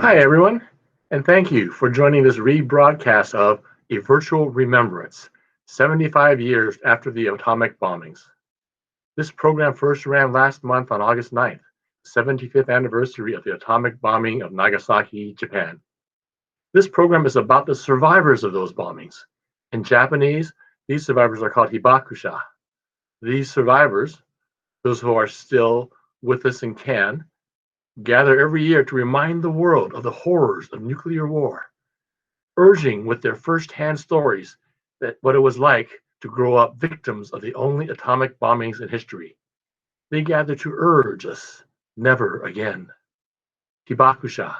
Hi, everyone, and thank you for joining this rebroadcast of A Virtual Remembrance, 75 years after the atomic bombings. This program first ran last month on August 9th, 75th anniversary of the atomic bombing of Nagasaki, Japan. This program is about the survivors of those bombings. In Japanese, these survivors are called hibakusha. These survivors, those who are still with us and can, gather every year to remind the world of the horrors of nuclear war, urging with their first-hand stories that what it was like to grow up victims of the only atomic bombings in history. They gather to urge us never again. Hibakusha,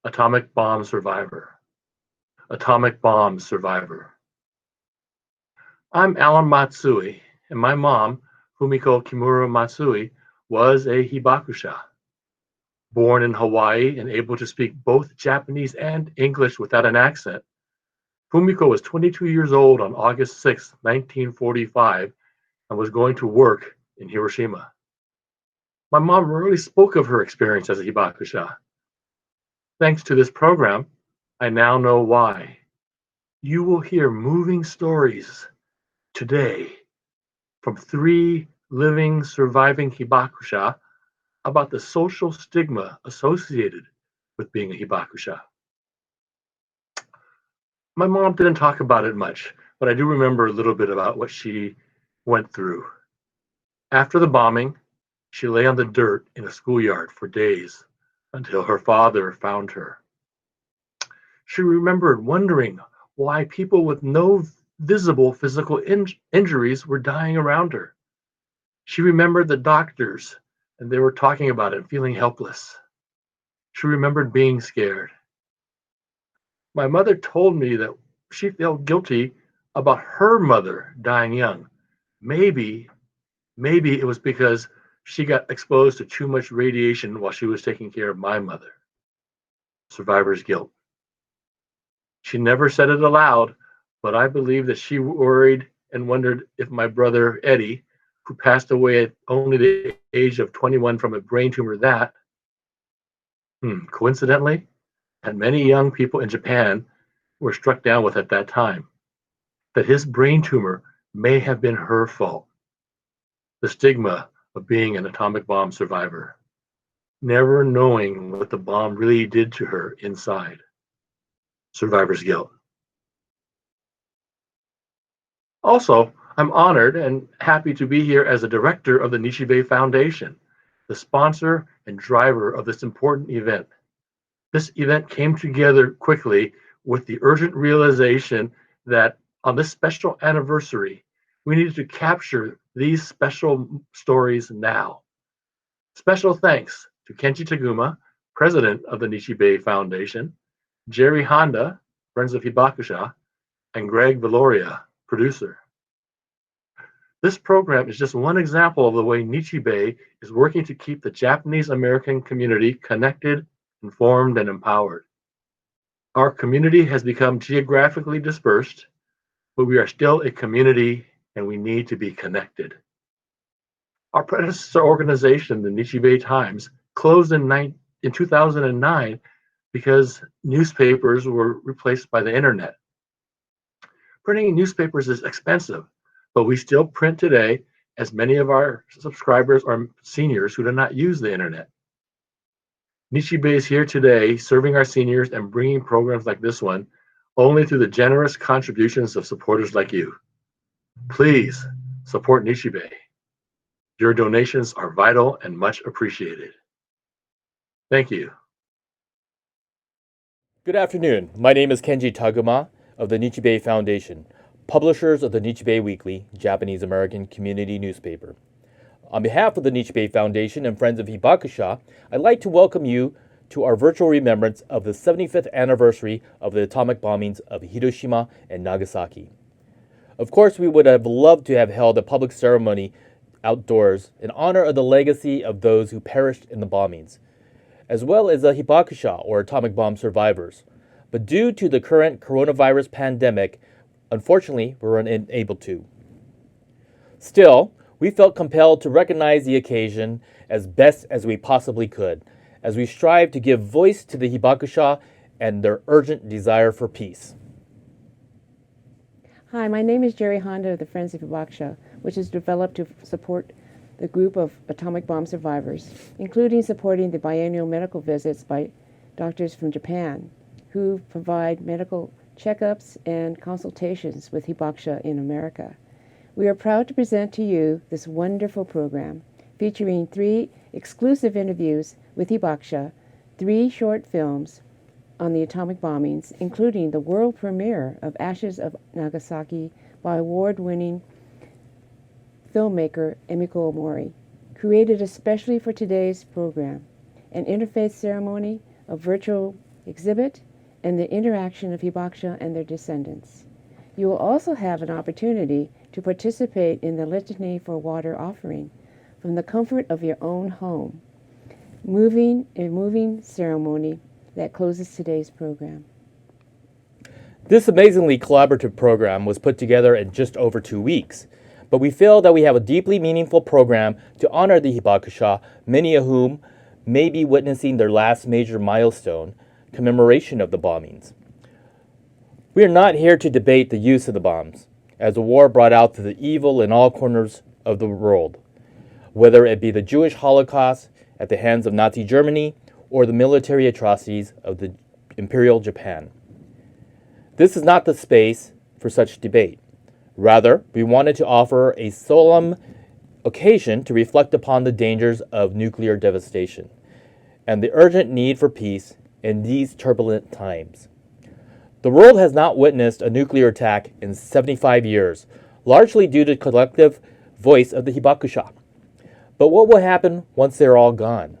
atomic bomb survivor. Atomic bomb survivor. I'm Alan Matsui, and my mom, Fumiko Kimura Matsui, was a hibakusha. Born in Hawaii and able to speak both Japanese and English without an accent, Fumiko was 22 years old on August 6, 1945, and was going to work in Hiroshima. My mom rarely spoke of her experience as a hibakusha. Thanks to this program, I now know why. You will hear moving stories today from three living, surviving hibakusha about the social stigma associated with being a hibakusha. My mom didn't talk about it much, but I do remember a little bit about what she went through. After the bombing, she lay on the dirt in a schoolyard for days until her father found her. She remembered wondering why people with no visible physical injuries were dying around her. She remembered the doctors and they were talking about it, feeling helpless. She remembered being scared. My mother told me that she felt guilty about her mother dying young. Maybe, maybe it was because she got exposed to too much radiation while she was taking care of my mother. Survivor's guilt. She never said it aloud, but I believe that she worried and wondered if my brother Eddie, who passed away at only the age of 21 from a brain tumor, coincidentally, and many young people in Japan were struck down with at that time, that his brain tumor may have been her fault. The stigma of being an atomic bomb survivor, never knowing what the bomb really did to her inside. Survivor's guilt. Also, I'm honored and happy to be here as a director of the Nichi Bei Foundation, the sponsor and driver of this important event. This event came together quickly with the urgent realization that on this special anniversary, we needed to capture these special stories now. Special thanks to Kenji Taguma, president of the Nichi Bei Foundation, Jerry Honda, Friends of Hibakusha, and Greg Valoria, producer. This program is just one example of the way Nichi Bei is working to keep the Japanese American community connected, informed, and empowered. Our community has become geographically dispersed, but we are still a community and we need to be connected. Our predecessor organization, the Nichi Bei Times, closed in 2009 because newspapers were replaced by the internet. Printing newspapers is expensive, but we still print today, as many of our subscribers are seniors who do not use the internet. Nichi Bei is here today serving our seniors and bringing programs like this one only through the generous contributions of supporters like you. Please support Nichi Bei. Your donations are vital and much appreciated. Thank you. Good afternoon. My name is Kenji Taguma of the Nichi Bei Foundation, publishers of the Nichi Bei Weekly, Japanese American community newspaper. On behalf of the Nichi Bei Foundation and Friends of Hibakusha, I'd like to welcome you to our virtual remembrance of the 75th anniversary of the atomic bombings of Hiroshima and Nagasaki. Of course, we would have loved to have held a public ceremony outdoors in honor of the legacy of those who perished in the bombings, as well as the hibakusha or atomic bomb survivors. But due to the current coronavirus pandemic, unfortunately, we were unable to. Still, we felt compelled to recognize the occasion as best as we possibly could, as we strive to give voice to the hibakusha and their urgent desire for peace. Hi, my name is Jerry Honda of the Friends of Hibakusha, which is developed to support the group of atomic bomb survivors, including supporting the biannual medical visits by doctors from Japan, who provide medical checkups and consultations with hibakusha in America. We are proud to present to you this wonderful program featuring 3 exclusive interviews with hibakusha, 3 short films on the atomic bombings, including the world premiere of Ashes of Nagasaki by award-winning filmmaker Emiko Omori, created especially for today's program, an Interfaith Ceremony, a virtual exhibit, and the interaction of hibakusha and their descendants. You will also have an opportunity to participate in the Litany for Water offering from the comfort of your own home, a moving ceremony that closes today's program. This amazingly collaborative program was put together in just over 2 weeks, but we feel that we have a deeply meaningful program to honor the hibakusha, many of whom may be witnessing their last major milestone, commemoration of the bombings. We are not here to debate the use of the bombs, as the war brought out the evil in all corners of the world, whether it be the Jewish Holocaust at the hands of Nazi Germany or the military atrocities of the Imperial Japan. This is not the space for such debate. Rather, we wanted to offer a solemn occasion to reflect upon the dangers of nuclear devastation and the urgent need for peace in these turbulent times. The world has not witnessed a nuclear attack in 75 years, largely due to the collective voice of the hibakusha. But what will happen once they're all gone?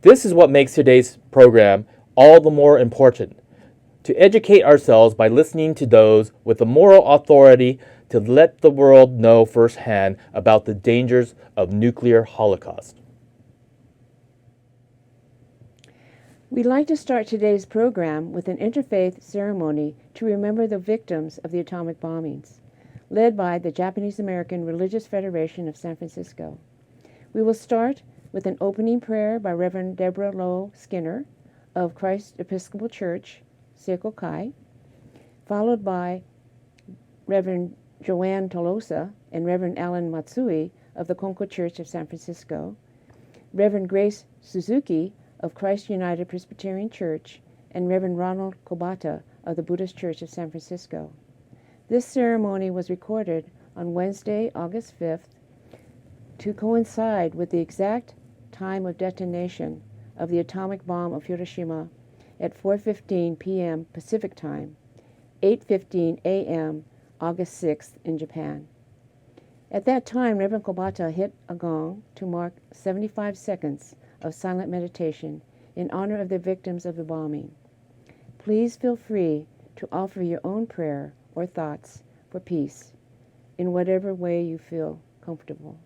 This is what makes today's program all the more important, to educate ourselves by listening to those with the moral authority to let the world know firsthand about the dangers of nuclear holocaust. We'd like to start today's program with an interfaith ceremony to remember the victims of the atomic bombings, led by the Japanese American Religious Federation of San Francisco. We will start with an opening prayer by Reverend Deborah Lowe Skinner of Christ Episcopal Church, Seiko Kai, followed by Reverend Joanne Tolosa and Reverend Alan Matsui of the Konko Church of San Francisco, Reverend Grace Suzuki of Christ United Presbyterian Church, and Reverend Ronald Kobata of the Buddhist Church of San Francisco. This ceremony was recorded on Wednesday, August 5th, to coincide with the exact time of detonation of the atomic bomb of Hiroshima at 4:15 p.m. Pacific Time, 8:15 a.m. August 6th in Japan. At that time, Reverend Kobata hit a gong to mark 75 seconds of silent meditation in honor of the victims of the bombing. Please feel free to offer your own prayer or thoughts for peace in whatever way you feel comfortable.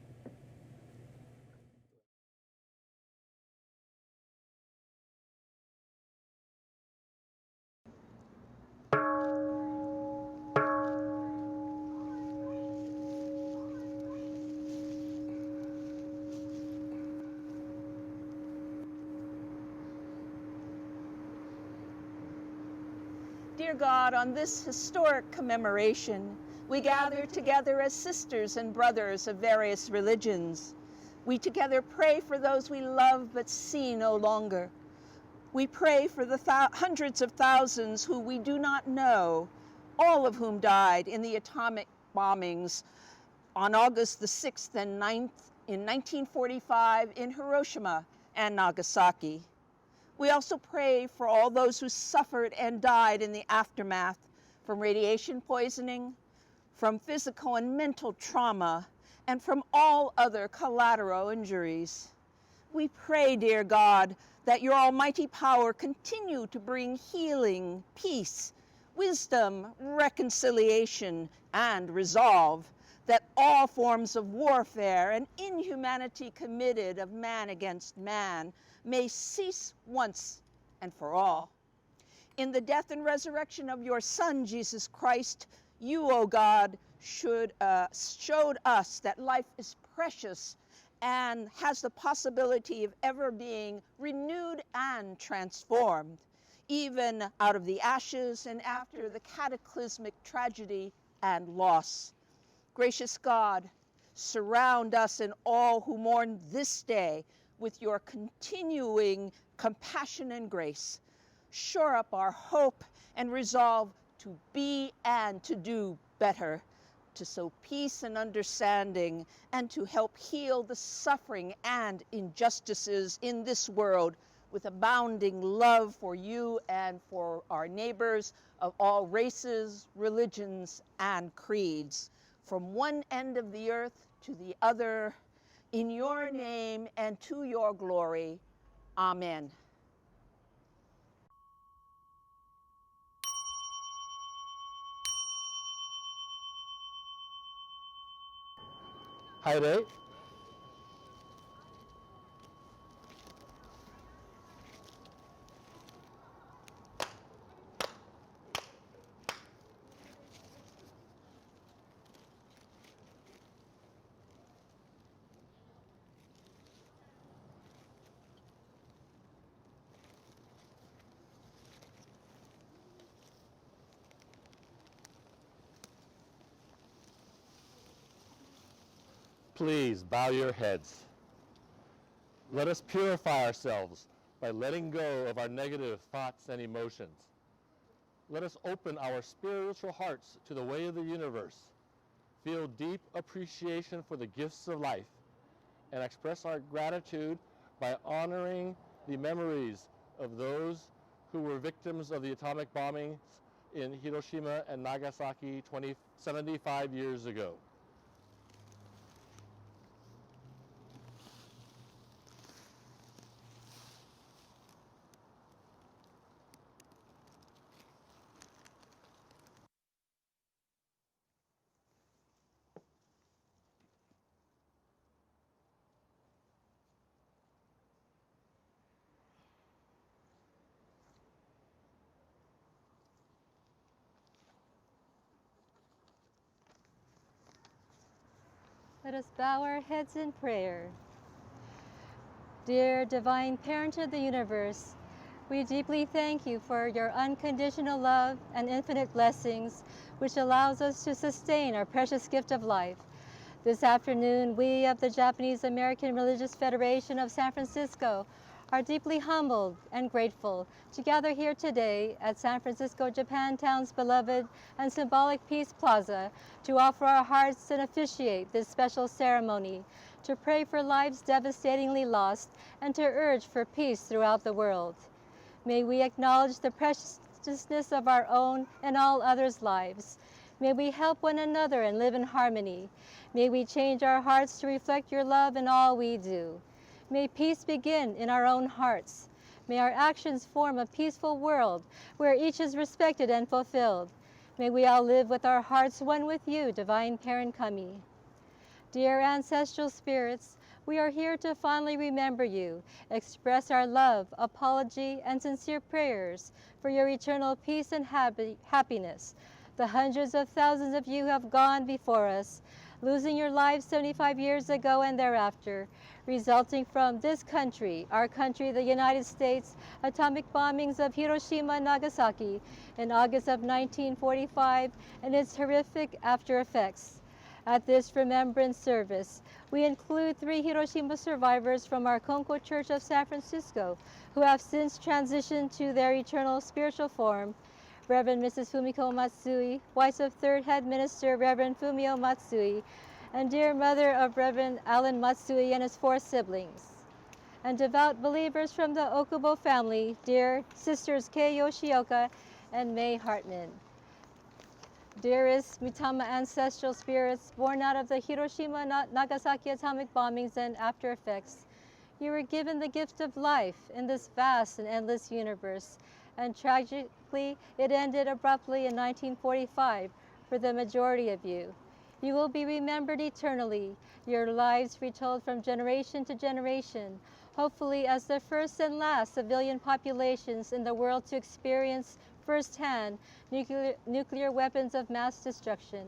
Dear God, on this historic commemoration, we gather together as sisters and brothers of various religions. We together pray for those we love but see no longer. We pray for the hundreds of thousands who we do not know, all of whom died in the atomic bombings on August the 6th and 9th in 1945 in Hiroshima and Nagasaki. We also pray for all those who suffered and died in the aftermath from radiation poisoning, from physical and mental trauma, and from all other collateral injuries. We pray, dear God, that your almighty power continue to bring healing, peace, wisdom, reconciliation, and resolve, that all forms of warfare and inhumanity committed of man against man may cease once and for all. In the death and resurrection of your Son, Jesus Christ, you, O God, showed us that life is precious and has the possibility of ever being renewed and transformed, even out of the ashes and after the cataclysmic tragedy and loss. Gracious God, surround us and all who mourn this day with your continuing compassion and grace. Shore up our hope and resolve to be and to do better, to sow peace and understanding, and to help heal the suffering and injustices in this world with abounding love for you and for our neighbors of all races, religions, and creeds, from one end of the earth to the other, in your name and to your glory. Amen. Hi there. Please bow your heads. Let us purify ourselves by letting go of our negative thoughts and emotions. Let us open our spiritual hearts to the way of the universe, feel deep appreciation for the gifts of life, and express our gratitude by honoring the memories of those who were victims of the atomic bombings in Hiroshima and Nagasaki 75 years ago. Let us bow our heads in prayer. Dear Divine Parent of the universe, we deeply thank you for your unconditional love and infinite blessings, which allows us to sustain our precious gift of life. This afternoon, we of the Japanese American Religious Federation of San Francisco are deeply humbled and grateful to gather here today at San Francisco, Japantown's beloved and symbolic Peace Plaza to offer our hearts and officiate this special ceremony, to pray for lives devastatingly lost, and to urge for peace throughout the world. May we acknowledge the preciousness of our own and all others' lives. May we help one another and live in harmony. May we change our hearts to reflect your love in all we do. May peace begin in our own hearts. May our actions form a peaceful world where each is respected and fulfilled. May we all live with our hearts one with you, Divine Parent Kami. Dear ancestral spirits, we are here to fondly remember you, express our love, apology, and sincere prayers for your eternal peace and happiness. The hundreds of thousands of you who have gone before us, losing your lives 75 years ago and thereafter, resulting from this country, our country, the United States, atomic bombings of Hiroshima and Nagasaki in August of 1945 and its horrific after effects. At this remembrance service, we include 3 Hiroshima survivors from our Konko Church of San Francisco who have since transitioned to their eternal spiritual form, Reverend Mrs. Fumiko Matsui, wife of 3rd Head Minister Reverend Fumio Matsui, and dear mother of Reverend Alan Matsui and his 4 siblings. And devout believers from the Okubo family, dear sisters Kei Yoshioka and May Hartman. Dearest Mitama ancestral spirits born out of the Hiroshima Nagasaki atomic bombings and after effects, you were given the gift of life in this vast and endless universe, and tragically it ended abruptly in 1945 for the majority of you. You will be remembered eternally, your lives retold from generation to generation, hopefully as the first and last civilian populations in the world to experience firsthand nuclear weapons of mass destruction.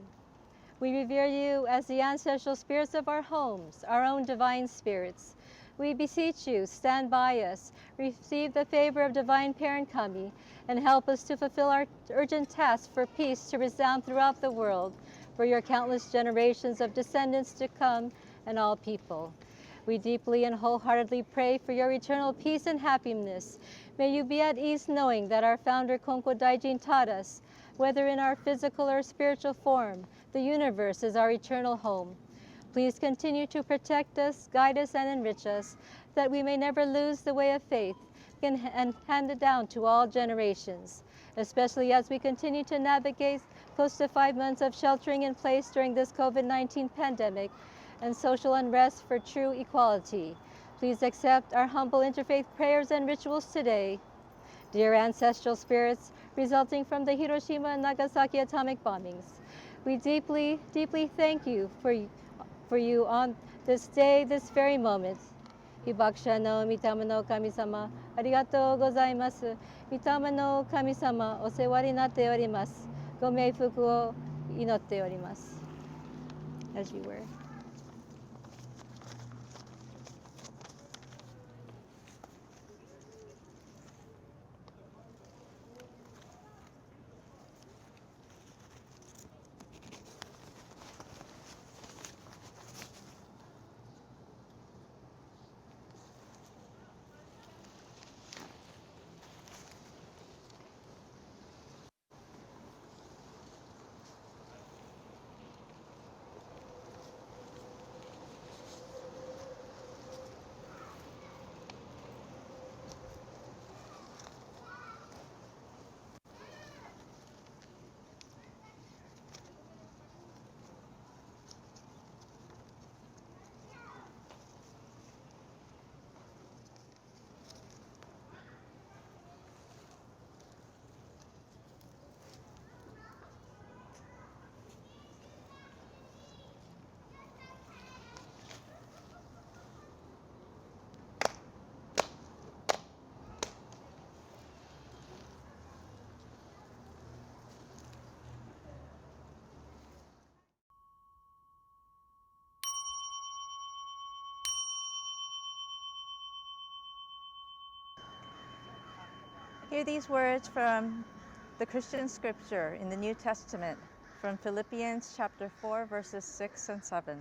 We revere you as the ancestral spirits of our homes, our own divine spirits. We beseech you, stand by us, receive the favor of divine parent Kami, and help us to fulfill our urgent task for peace to resound throughout the world, for your countless generations of descendants to come and all people. We deeply and wholeheartedly pray for your eternal peace and happiness. May you be at ease knowing that our founder Konko Daijin taught us, whether in our physical or spiritual form, the universe is our eternal home. Please continue to protect us, guide us, and enrich us, that we may never lose the way of faith and hand it down to all generations, especially as we continue to navigate close to 5 months of sheltering in place during this COVID-19 pandemic and social unrest for true equality. Please accept our humble interfaith prayers and rituals today. Dear ancestral spirits resulting from the Hiroshima and Nagasaki atomic bombings, we deeply, deeply thank you for you on this day, this very moment. Hibakusha no Mitama no Kami-sama, arigatou gozaimasu. Mitama no Kami-sama, osewa ni natte orimasu. Go meifuku o inotte orimasu. As you were. Hear these words from the Christian scripture in the New Testament from Philippians chapter 4, verses 6 and 7.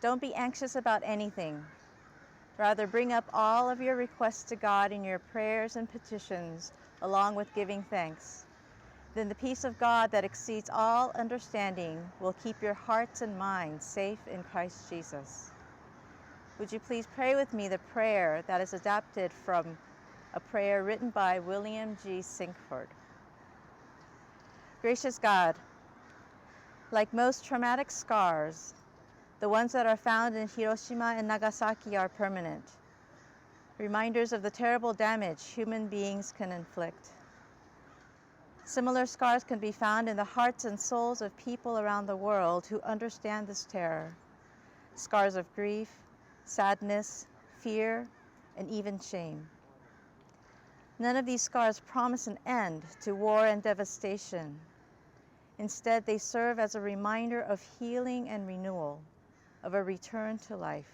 Don't be anxious about anything. Rather, bring up all of your requests to God in your prayers and petitions, along with giving thanks. Then the peace of God that exceeds all understanding will keep your hearts and minds safe in Christ Jesus. Would you please pray with me the prayer that is adapted from a prayer written by William G. Sinkford. Gracious God, like most traumatic scars, the ones that are found in Hiroshima and Nagasaki are permanent, reminders of the terrible damage human beings can inflict. Similar scars can be found in the hearts and souls of people around the world who understand this terror. Scars of grief, sadness, fear, and even shame. None of these scars promise an end to war and devastation. Instead, they serve as a reminder of healing and renewal, of a return to life.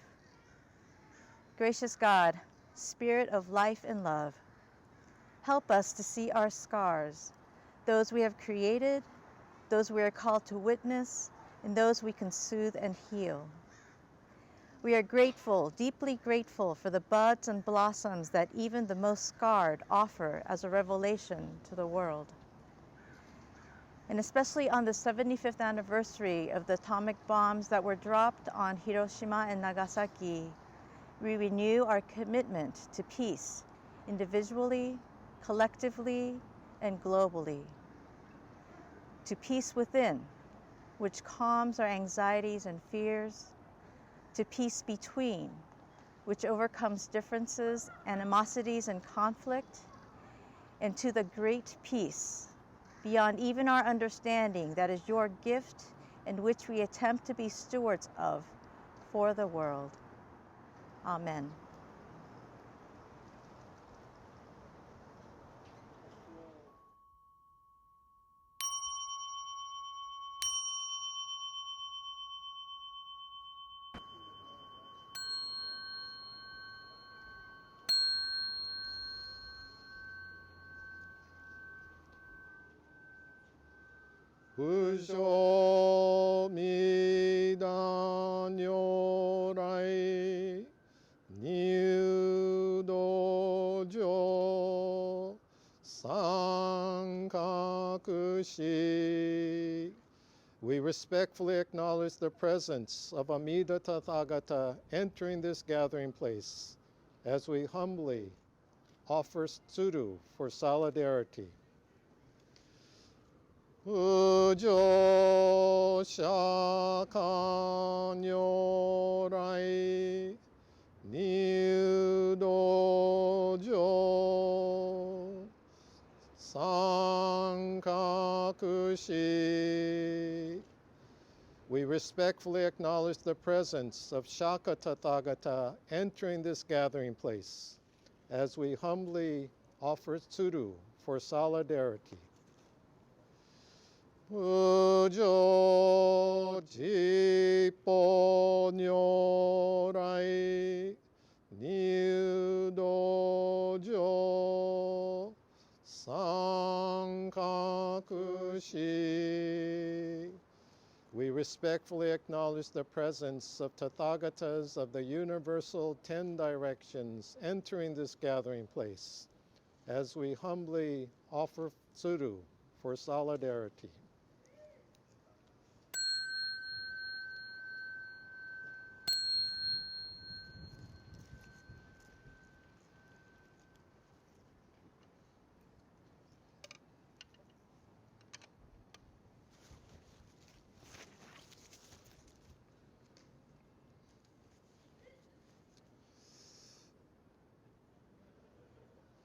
Gracious God, Spirit of life and love, help us to see our scars, those we have created, those we are called to witness, and those we can soothe and heal. We are grateful, deeply grateful for the buds and blossoms that even the most scarred offer as a revelation to the world. And especially on the 75th anniversary of the atomic bombs that were dropped on Hiroshima and Nagasaki, we renew our commitment to peace, individually, collectively, and globally. To peace within, which calms our anxieties and fears, to peace between, which overcomes differences, animosities, and conflict, and to the great peace, beyond even our understanding, that is your gift and which we attempt to be stewards of for the world. Amen. 부조 미단 요라이 뉴도조 상가쿠시. We respectfully acknowledge the presence of Amida Tathagata entering this gathering place as we humbly offer tsuru for solidarity. Ujo shaka nyorai niudojo sankakushi. We respectfully acknowledge the presence of Shaka Tathagata entering this gathering place as we humbly offer tsuru for solidarity. Ujo jippo nyorai niudojo sankakushi. We respectfully acknowledge the presence of Tathagatas of the Universal 10 Directions entering this gathering place as we humbly offer tsuru for solidarity.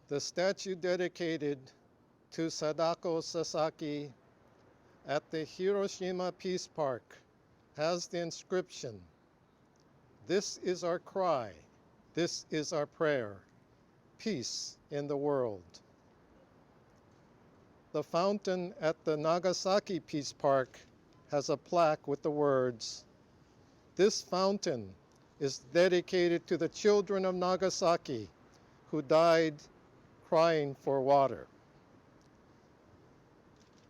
The statue dedicated to Sadako Sasaki at the Hiroshima Peace Park has the inscription, "This is our cry, this is our prayer, peace in the world." The fountain at the Nagasaki Peace Park has a plaque with the words, "This fountain is dedicated to the children of Nagasaki who died crying for water."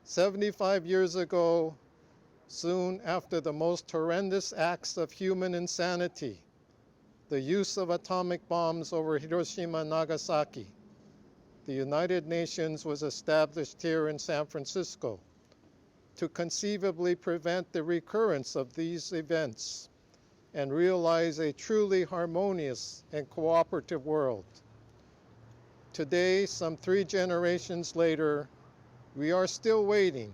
75 years ago, soon after the most horrendous acts of human insanity, the use of atomic bombs over Hiroshima and Nagasaki, the United Nations was established here in San Francisco to conceivably prevent the recurrence of these events and realize a truly harmonious and cooperative world. Today, some 3 generations later, we are still waiting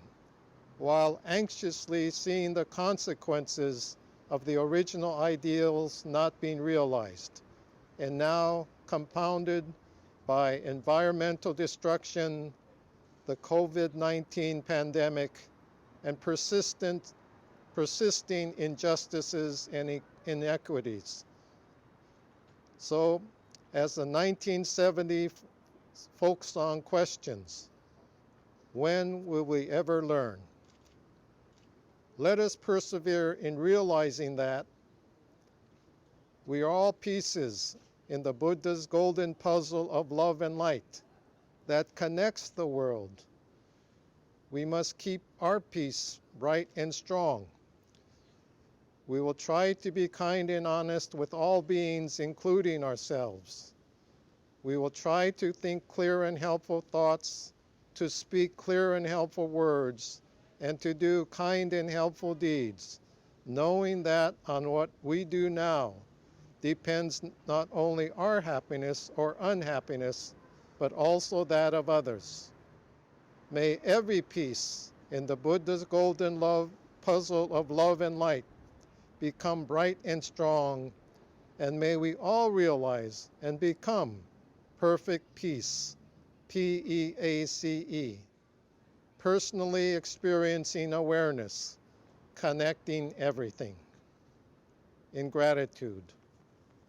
while anxiously seeing the consequences of the original ideals not being realized, and now compounded by environmental destruction, the COVID-19 pandemic, and persisting injustices and inequities. So, as the 1970 folk song questions, when will we ever learn? Let us persevere in realizing that we are all pieces in the Buddha's golden puzzle of love and light that connects the world. We must keep our peace bright and strong. We will try to be kind and honest with all beings, including ourselves. We will try to think clear and helpful thoughts, to speak clear and helpful words, and to do kind and helpful deeds, knowing that on what we do now depends not only our happiness or unhappiness, but also that of others. May every piece in the Buddha's golden puzzle of love and light become bright and strong, and may we all realize and become perfect peace, P-E-A-C-E, personally experiencing awareness, connecting everything. In gratitude,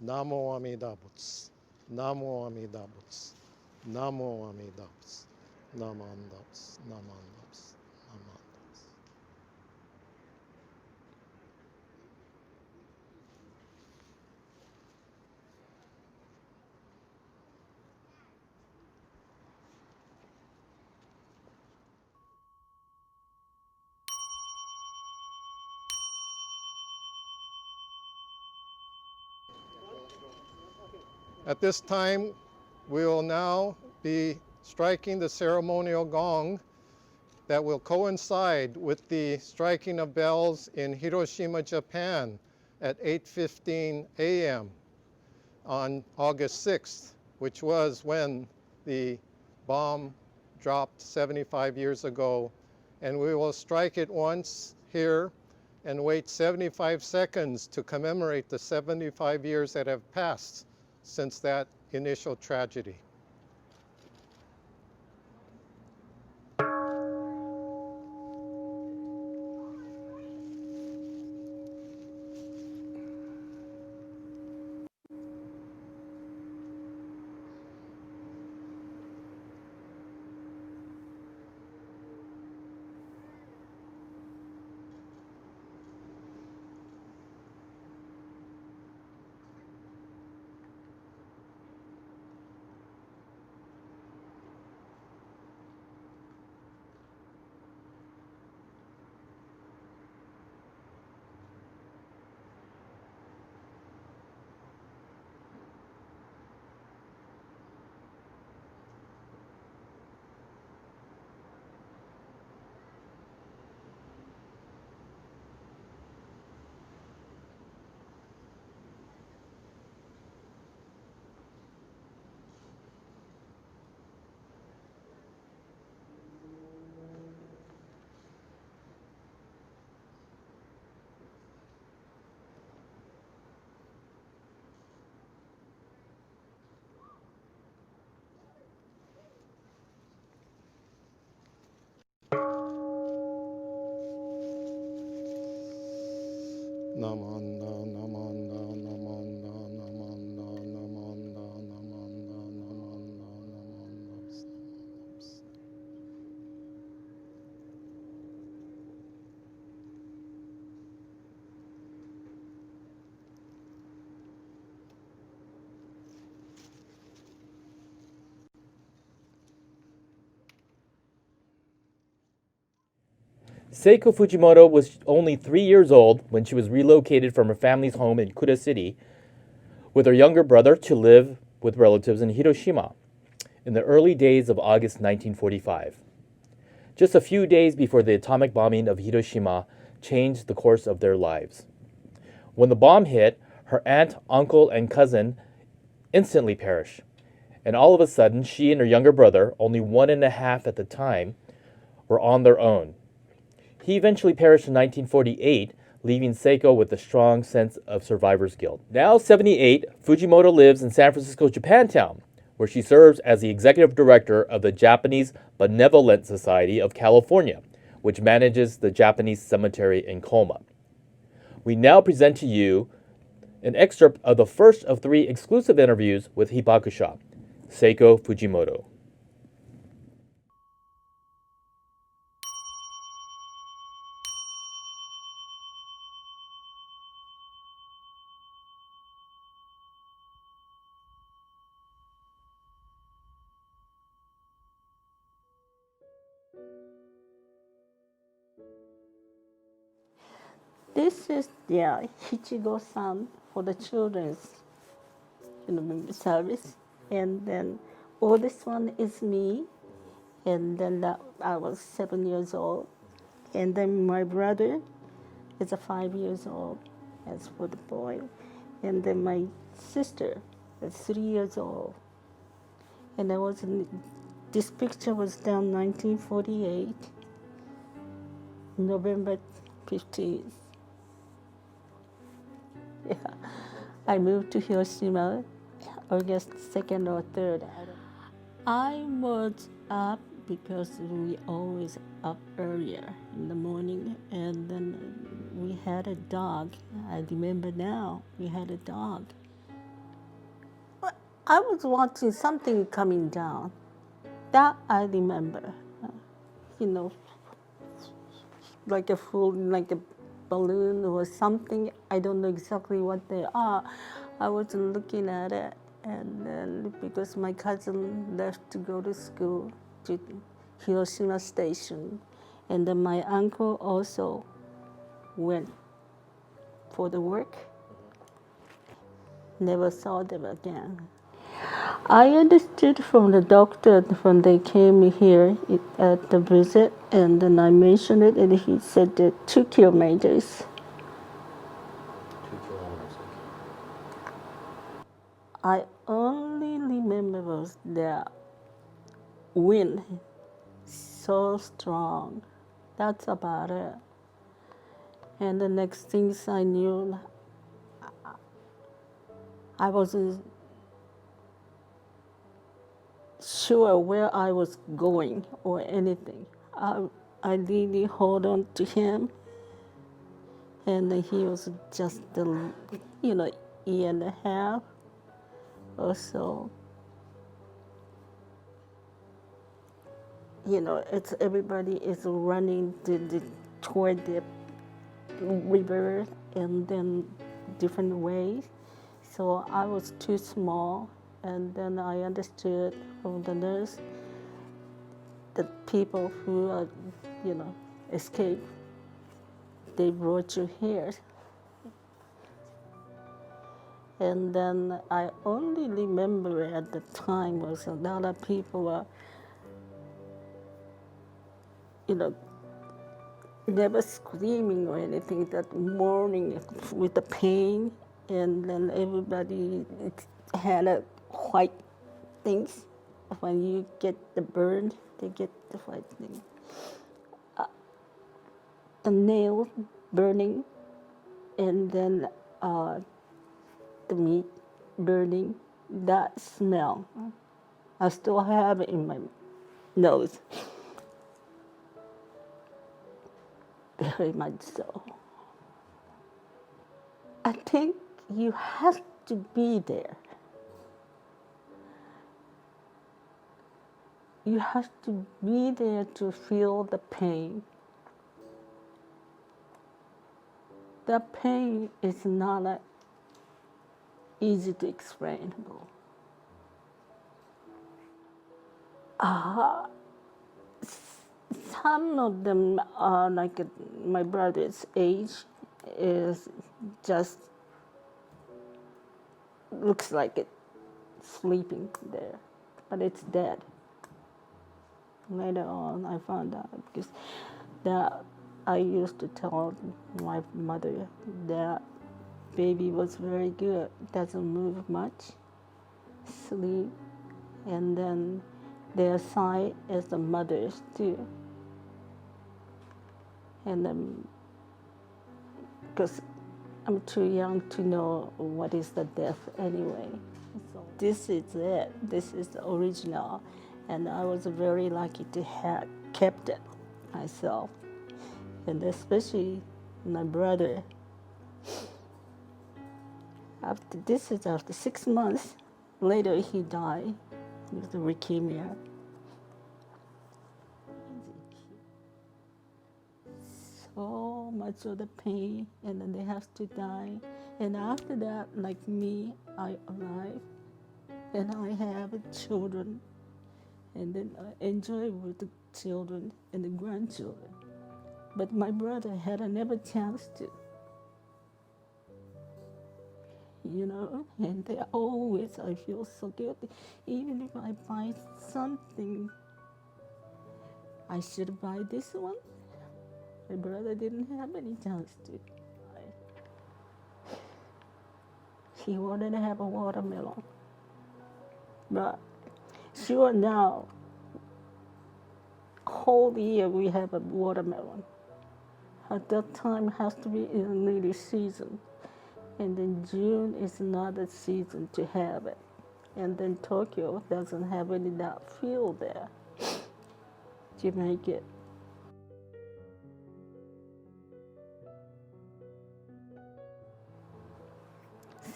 Namo Amida Butsu, Namo Amida Butsu, Namo Amida Butsu, Namo Amida Butsu, Namo Amida Butsu, Namo Amida Butsu. At this time, we will now be striking the ceremonial gong that will coincide with the striking of bells in Hiroshima, Japan at 8:15 a.m. on August 6th, which was when the bomb dropped 75 years ago. And we will strike it once here and wait 75 seconds to commemorate the 75 years that have passed since that initial tragedy. Namanda, namanda, namanda, namanda, namanda, namanda, namanda, namanda. Seiko Fujimoto was only 3 years old when she was relocated from her family's home in Kuda City with her younger brother to live with relatives in Hiroshima in the early days of August 1945. Just a few days before the atomic bombing of Hiroshima changed the course of their lives. When the bomb hit, her aunt, uncle, and cousin instantly perished. And all of a sudden, she and her younger brother, only 1.5 at the time, were on their own. He eventually perished in 1948, leaving Seiko with a strong sense of survivor's guilt. Now 78, Fujimoto lives in San Francisco, Japantown, where she serves as the executive director of the Japanese Benevolent Society of California, which manages the Japanese cemetery in Colma. We now present to you an excerpt of the first of 3 exclusive interviews with hibakusha, Seiko Fujimoto. This is Hichigo-san for the children's service. And then oldest one is me. And then I was 7 years old. And then my brother is 5 years old, as for the boy. And then my sister is 3 years old. And this picture was done 1948, November 15th. Yeah. I moved to Hiroshima August 2nd or 3rd. I was up because we always up earlier in the morning, and then we had a dog. I remember now, we had a dog. I was watching something coming down. That I remember. Like a balloon or something. I don't know exactly what they are. I was looking at it, and then because my cousin left to go to school to Hiroshima Station, and then my uncle also went for the work. Never saw them again. I understood from the doctor when they came here at the visit, and then I mentioned it, and he said that 2 kilometers. 2 kilometers. I only remember was the wind so strong. That's about it. And the next things I knew, I wasn't sure where I was going or anything. I really hold on to him, and he was just year and a half or so. It's everybody is running toward the river and then different ways. So I was too small, and then I understood from the nurse that people who are, escape, they brought you here. And then I only remember at the time was a lot of people were, never screaming or anything, that mourning with the pain, and then everybody had a white things. When you get the burn, they get the white thing. The nail burning, and then the meat burning, that smell, I still have it in my nose. Very much so. I think you have to be there. You have to be there to feel the pain. The pain is not easy to explainable. Some of them are like my brother's age, is just looks like it sleeping there, but it's dead. Later on, I found out because that I used to tell my mother that baby was very good, doesn't move much, sleep, and then their side is the mother's too. And then, because I'm too young to know what is the death anyway. So this is it. This is the original. And I was very lucky to have kept it myself. And especially my brother. After 6 months later, he died with leukemia. So much of the pain, and then they have to die. And after that, like me, I arrive, and I have children, and then I enjoy with the children and the grandchildren. But my brother had never chance to, and they always, I feel so guilty. Even if I buy something, I should buy this one. My brother didn't have any chance to. He wanted to have a watermelon. But sure now, whole year we have a watermelon. At that time has to be in the native season. And then June is another season to have it. And then Tokyo doesn't have any that field there to make it.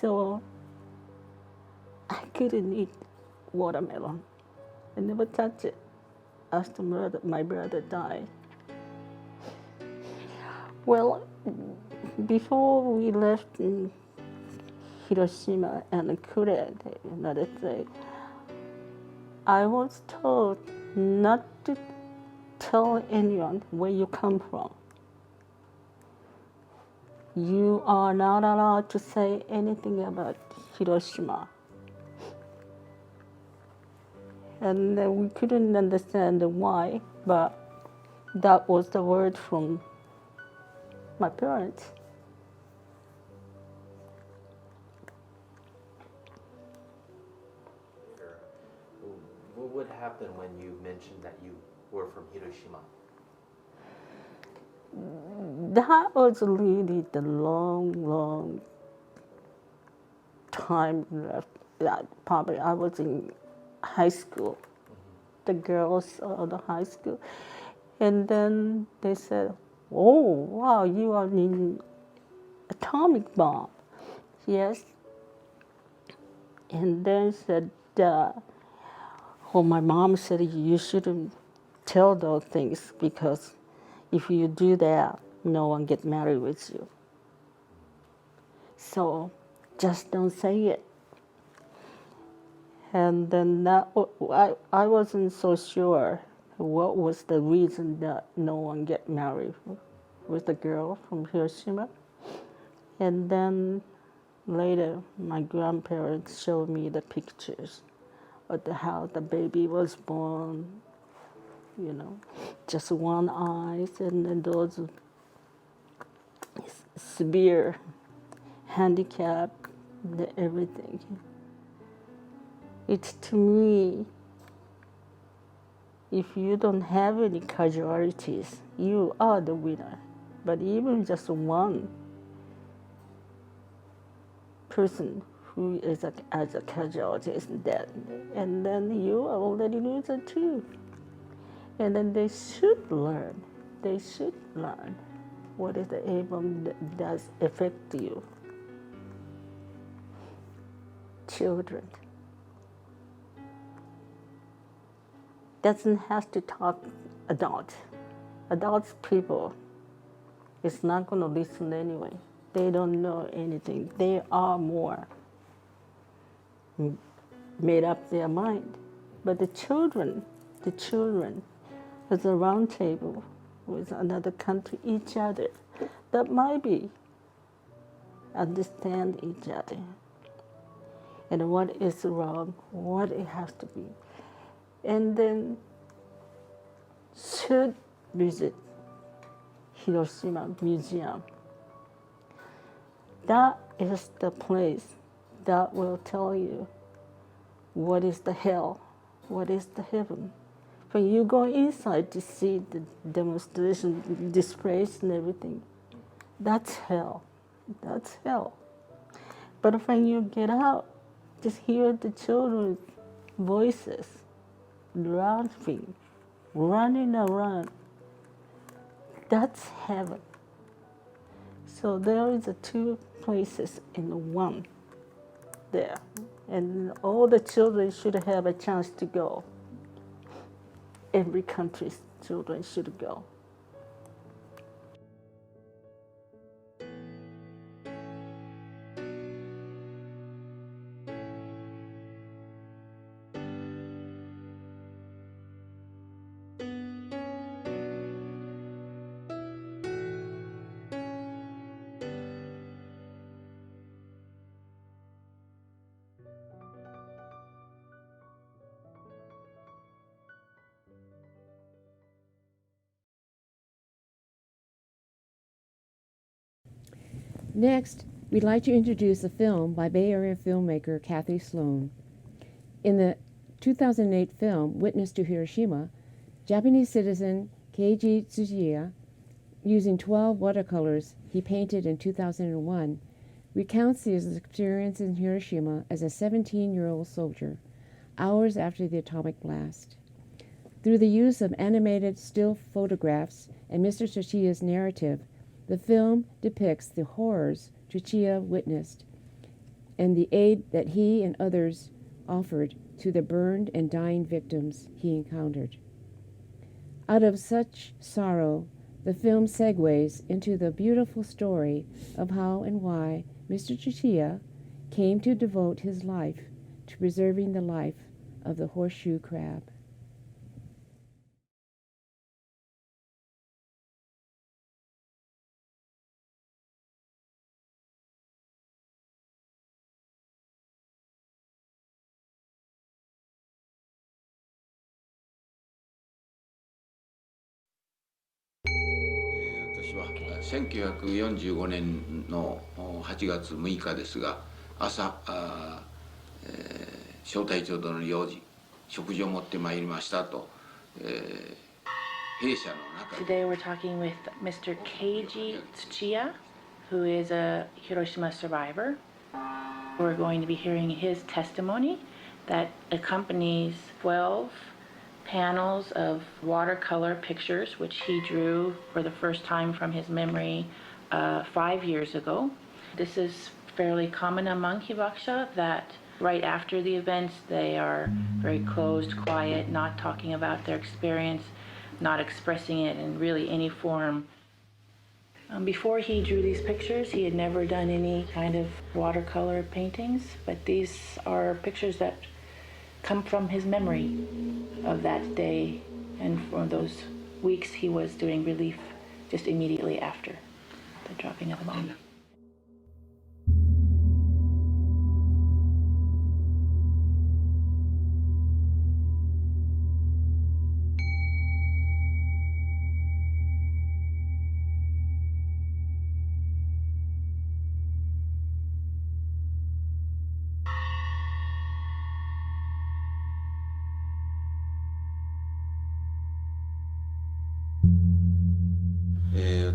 So I couldn't eat watermelon. I never touched it after my brother died. Well, before we left in Hiroshima and curated, another thing, I was told not to tell anyone where you come from. You are not allowed to say anything about Hiroshima. And we couldn't understand why, but that was the word from my parents. What would happen when you mentioned that you were from Hiroshima? That was really the long time left. That probably I was in high school, the girls of the high school. And then they said, oh, wow, you are in atomic bomb. Yes. And then said, my mom said, you shouldn't tell those things because if you do that, no one get married with you. So just don't say it. And then I wasn't so sure what was the reason that no one get married with the girl from Hiroshima. And then later, my grandparents showed me the pictures of how the baby was born, just one eye, and then those severe handicap, everything. It's to me, if you don't have any casualties, you are the winner. But even just one person who is as a casualty is dead, and then you are already loser too. And then they should learn. They should learn what is the album that does affect you. Children. Doesn't have to talk adult. Adults people is not going to listen anyway. They don't know anything. They are more made up their mind. But the children, as a round table with another country, each other, that might be understand each other. And what is wrong, what it has to be. And then should visit Hiroshima Museum. That is the place that will tell you what is the hell, what is the heaven. When you go inside to see the demonstration displays and everything, that's hell. That's hell. But when you get out, just hear the children's voices, laughing, running around. That's heaven. So there is two places in one there. And all the children should have a chance to go. Every country's children should go. Next, we'd like to introduce a film by Bay Area filmmaker Kathy Sloan. In the 2008 film Witness to Hiroshima, Japanese citizen Kenji G, using 12 watercolors he painted in 2001, recounts his experience in Hiroshima as a 17-year-old soldier, hours after the atomic blast. Through the use of animated still photographs and Mr. Tsushiya's narrative, the film depicts the horrors Tsuchiya witnessed and the aid that he and others offered to the burned and dying victims he encountered. Out of such sorrow, the film segues into the beautiful story of how and why Mr. Tsushiya came to devote his life to preserving the life of the horseshoe crab. 1945年の8月6日ですが、朝、招待長殿の用事、食事を持ってまいりましたと、兵舎の中で。 Today we're talking with Mr. Kenji G, who is a Hiroshima survivor. We're going to be hearing his testimony that accompanies 12 panels of watercolor pictures, which he drew for the first time from his memory 5 years ago. This is fairly common among hibakusha that right after the events they are very closed, quiet, not talking about their experience, not expressing it in really any form. Before he drew these pictures, he had never done any kind of watercolor paintings, but these are pictures that come from his memory of that day and for those weeks he was doing relief just immediately after the dropping of the bomb. Okay.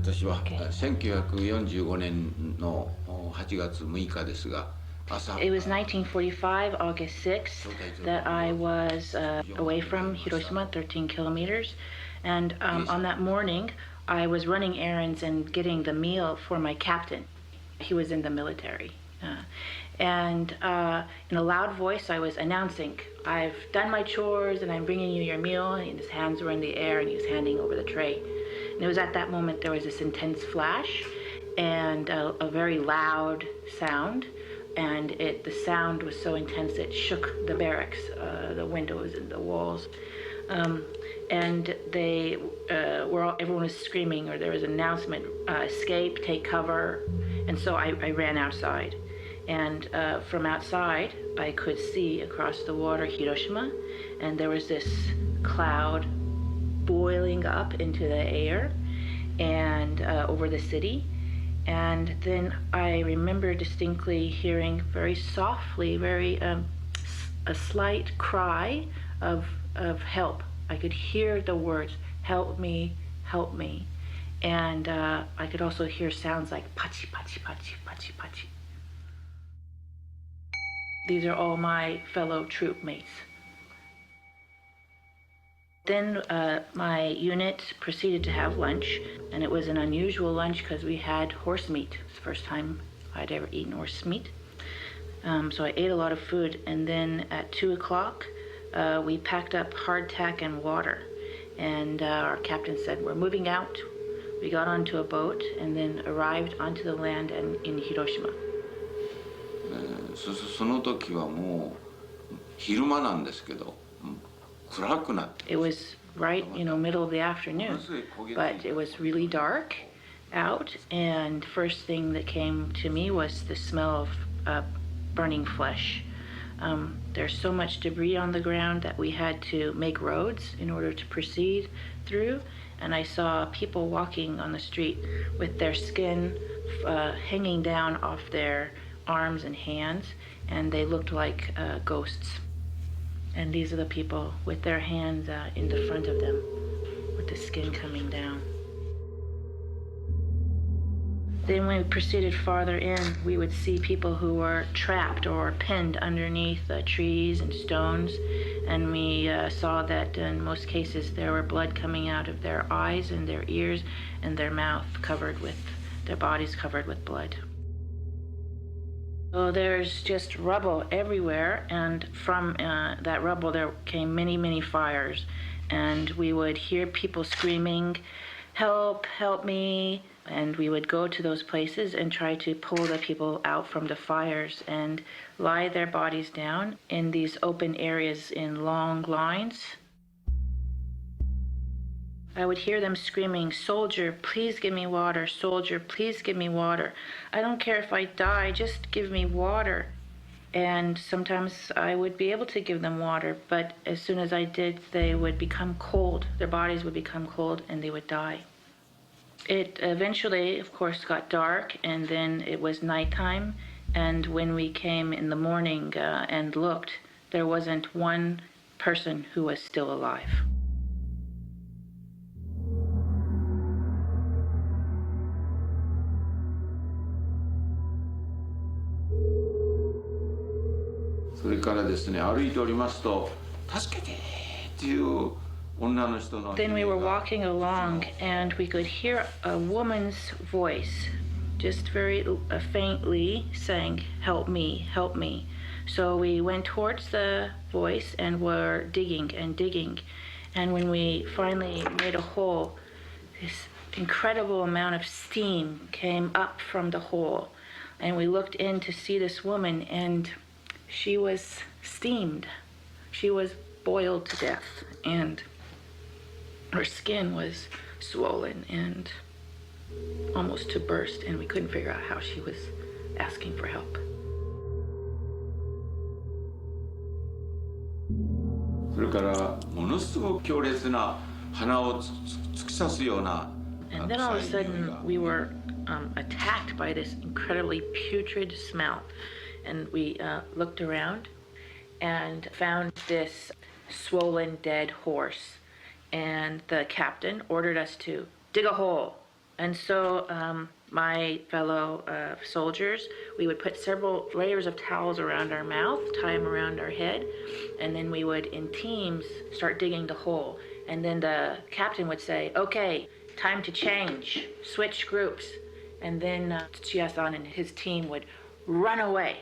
私は1945年の8月6日ですが、朝。It was 1945, August 6th, that I was away from Hiroshima, 13 kilometers. And on that morning, I was running errands and getting the meal for my captain. He was in the military. And in a loud voice, I was announcing, "I've done my chores and I'm bringing you your meal." And his hands were in the air and he was handing over the tray. And it was at that moment there was this intense flash and a very loud sound. And the sound was so intense it shook the barracks, the windows and the walls. And they everyone was screaming, or there was an announcement, escape, take cover. And so I ran outside. And from outside, I could see across the water Hiroshima, and there was this cloud boiling up into the air and over the city. And then I remember distinctly hearing very softly, a slight cry of help. I could hear the words, "Help me, help me." And I could also hear sounds like pachi, pachi, pachi, pachi, pachi. These are all my fellow troop mates. Then my unit proceeded to have lunch, and it was an unusual lunch because we had horse meat. It was the first time I'd ever eaten horse meat. So I ate a lot of food, and then at 2 o'clock, we packed up hardtack and water. And our captain said, "We're moving out." We got onto a boat and then arrived onto the land in Hiroshima. その時はもう昼間なんですけど、暗くなって。It was right, middle of the afternoon, but it was really dark out, and first thing that came to me was the smell of burning flesh. There's so much debris on the ground that we had to make roads in order to proceed through, and I saw people walking on the street with their skin hanging down off their arms and hands, and they looked like ghosts. And these are the people with their hands in the front of them, with the skin coming down. Then when we proceeded farther in, we would see people who were trapped or pinned underneath trees and stones, and we saw that in most cases there were blood coming out of their eyes and their ears and their mouth their bodies covered with blood. So there's just rubble everywhere, and from that rubble there came many, many fires, and we would hear people screaming, "Help, help me," and we would go to those places and try to pull the people out from the fires and lie their bodies down in these open areas in long lines. I would hear them screaming, "Soldier, please give me water. Soldier, please give me water. I don't care if I die, just give me water." And sometimes I would be able to give them water, but as soon as I did, they would become cold. Their bodies would become cold and they would die. It eventually, of course, got dark, and then it was nighttime. And when we came in the morning and looked, there wasn't one person who was still alive. Then we were walking along, and we could hear a woman's voice, just very faintly saying, "Help me, help me." So we went towards the voice and were digging and digging. And when we finally made a hole, this incredible amount of steam came up from the hole. And we looked in to see this woman, and she was steamed. She was boiled to death, and her skin was swollen and almost to burst, and we couldn't figure out how she was asking for help. And then all of a sudden we were attacked by this incredibly putrid smell. And we looked around and found this swollen dead horse. And the captain ordered us to dig a hole. And so my fellow soldiers, we would put several layers of towels around our mouth, tie them around our head, and then we would, in teams, start digging the hole. And then the captain would say, "Okay, time to change, switch groups." And then Chia-san and his team would run away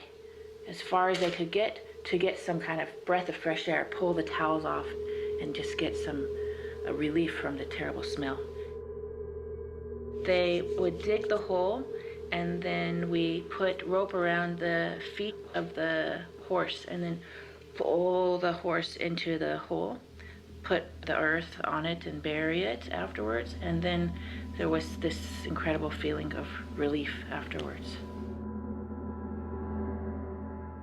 as far as they could get to get some kind of breath of fresh air, pull the towels off, and just get some relief from the terrible smell. They would dig the hole, and then we put rope around the feet of the horse and then pull the horse into the hole, put the earth on it and bury it afterwards, and then there was this incredible feeling of relief afterwards.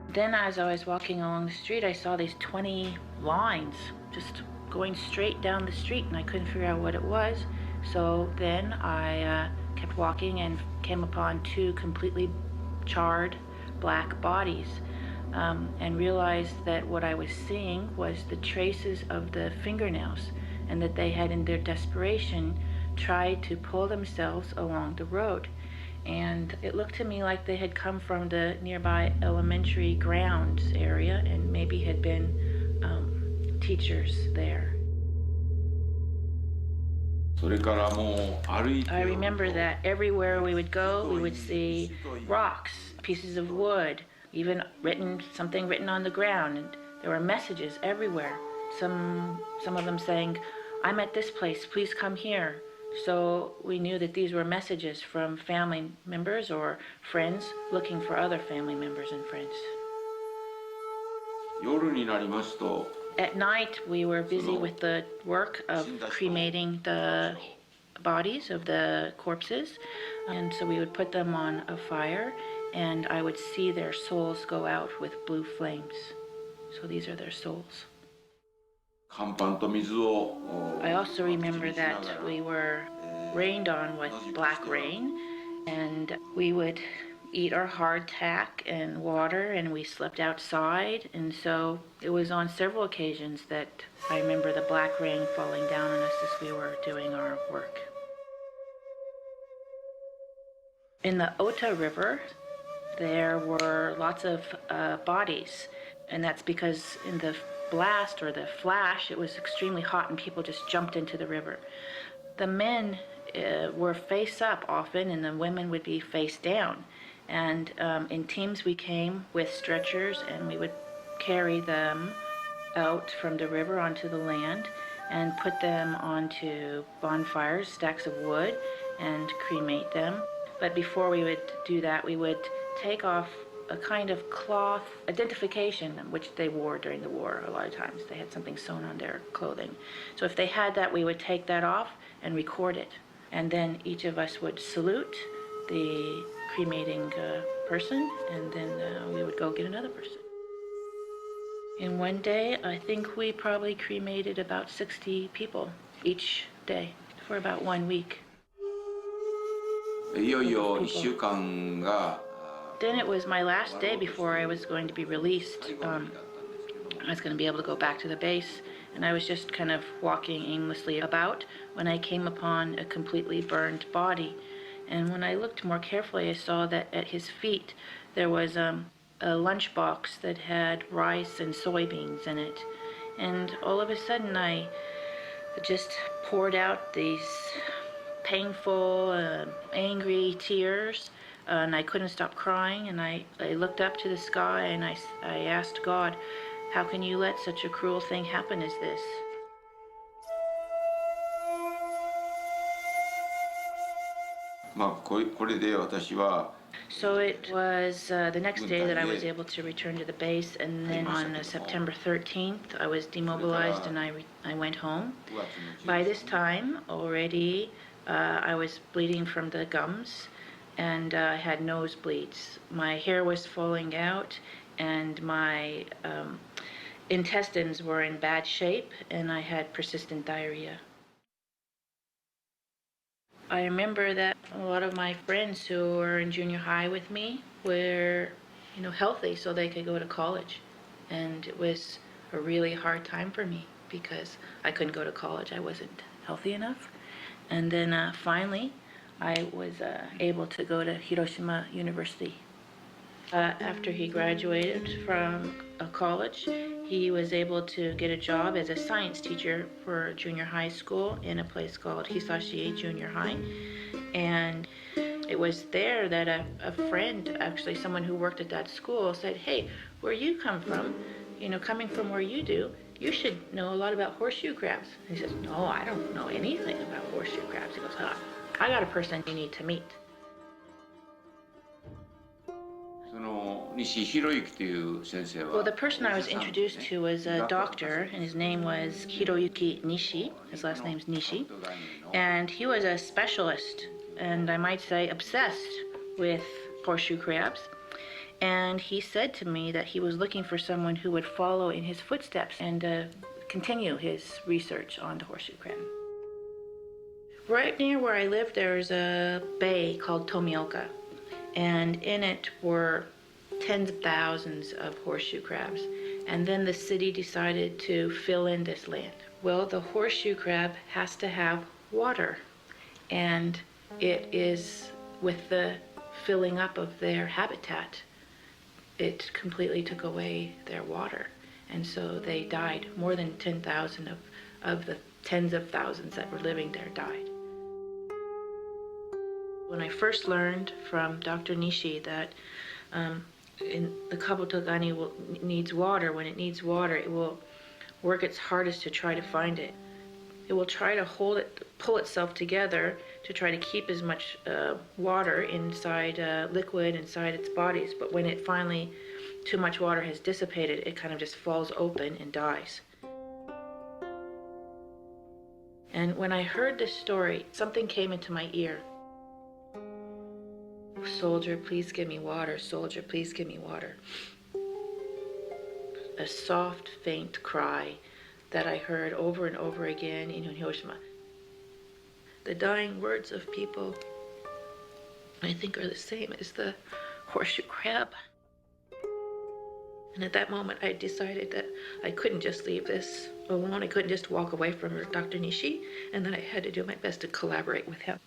Then as I was walking along the street, I saw these 20 lines just going straight down the street, and I couldn't figure out what it was. So then I kept walking and came upon two completely charred black bodies, and realized that what I was seeing was the traces of the fingernails, and that they had, in their desperation, tried to pull themselves along the road. And it looked to me like they had come from the nearby elementary grounds area and maybe had been teachers there. I remember that everywhere we would go, we would see rocks, pieces of wood, even something written on the ground, and there were messages everywhere. Some of them saying, "I'm at this place, please come here." So we knew that these were messages from family members or friends looking for other family members and friends. At night, we were busy with the work of cremating the bodies of the corpses, and so we would put them on a fire, and I would see their souls go out with blue flames. So these are their souls. I also remember that we were rained on with black rain, and we would eat our hardtack and water, and we slept outside. And so it was on several occasions that I remember the black rain falling down on us as we were doing our work. In the Ota River, there were lots of bodies, and that's because in the blast or the flash, it was extremely hot and people just jumped into the river. The men were face up often, and the women would be face down. And in teams we came with stretchers, and we would carry them out from the river onto the land and put them onto bonfires, stacks of wood, and cremate them. But before we would do that, we would take off a kind of cloth identification, which they wore during the war a lot of times. They had something sewn on their clothing. So if they had that, we would take that off and record it. And then each of us would salute the cremating person, and then we would go get another person. In one day, I think we probably cremated about 60 people each day for about 1 week. いよいよ1週間が Then it was my last day before I was going to be released. I was going to be able to go back to the base, and I was just kind of walking aimlessly about when I came upon a completely burned body. And when I looked more carefully, I saw that at his feet there was a lunchbox that had rice and soybeans in it. And all of a sudden I just poured out these painful, angry tears, and I couldn't stop crying. And I looked up to the sky and I asked God, how can you let such a cruel thing happen as this? So it was the next day that I was able to return to the base, and then on September 13th, I was demobilized and I went home. By this time, already, I was bleeding from the gums, and I had nosebleeds. My hair was falling out, and my intestines were in bad shape, and I had persistent diarrhea. I remember that a lot of my friends who were in junior high with me were, healthy so they could go to college. And it was a really hard time for me because I couldn't go to college. I wasn't healthy enough. And then finally, I was able to go to Hiroshima University. After he graduated from college, he was able to get a job as a science teacher for junior high school in a place called Hisashi Junior High. And it was there that a friend, actually someone who worked at that school, said, hey, where you come from, coming from where you do, you should know a lot about horseshoe crabs. And he says, no, I don't know anything about horseshoe crabs. He goes, I got a person you need to meet. Well, the person I was introduced to was a doctor, and his name was Hiroyuki Nishi. His last name's Nishi. And he was a specialist, and I might say obsessed with horseshoe crabs. And he said to me that he was looking for someone who would follow in his footsteps and continue his research on the horseshoe crab. Right near where I lived, there's a bay called Tomioka, and in it were tens of thousands of horseshoe crabs. And then the city decided to fill in this land. Well, the horseshoe crab has to have water, and it is with the filling up of their habitat, it completely took away their water. And so they died. More than 10,000 of the tens of thousands that were living there died. When I first learned from Dr. Nishi that in the kabutogani needs water, when it needs water, it will work its hardest to try to find it. It will try to pull itself together to try to keep as much water inside liquid inside its bodies. But when it finally, too much water has dissipated, it kind of just falls open and dies. And when I heard this story, something came into my ear. Soldier, please give me water. Soldier, please give me water. A soft, faint cry that I heard over and over again in Hiroshima. The dying words of people, I think, are the same as the horseshoe crab. And at that moment, I decided that I couldn't just leave this alone. I couldn't just walk away from Dr. Nishi, and that I had to do my best to collaborate with him.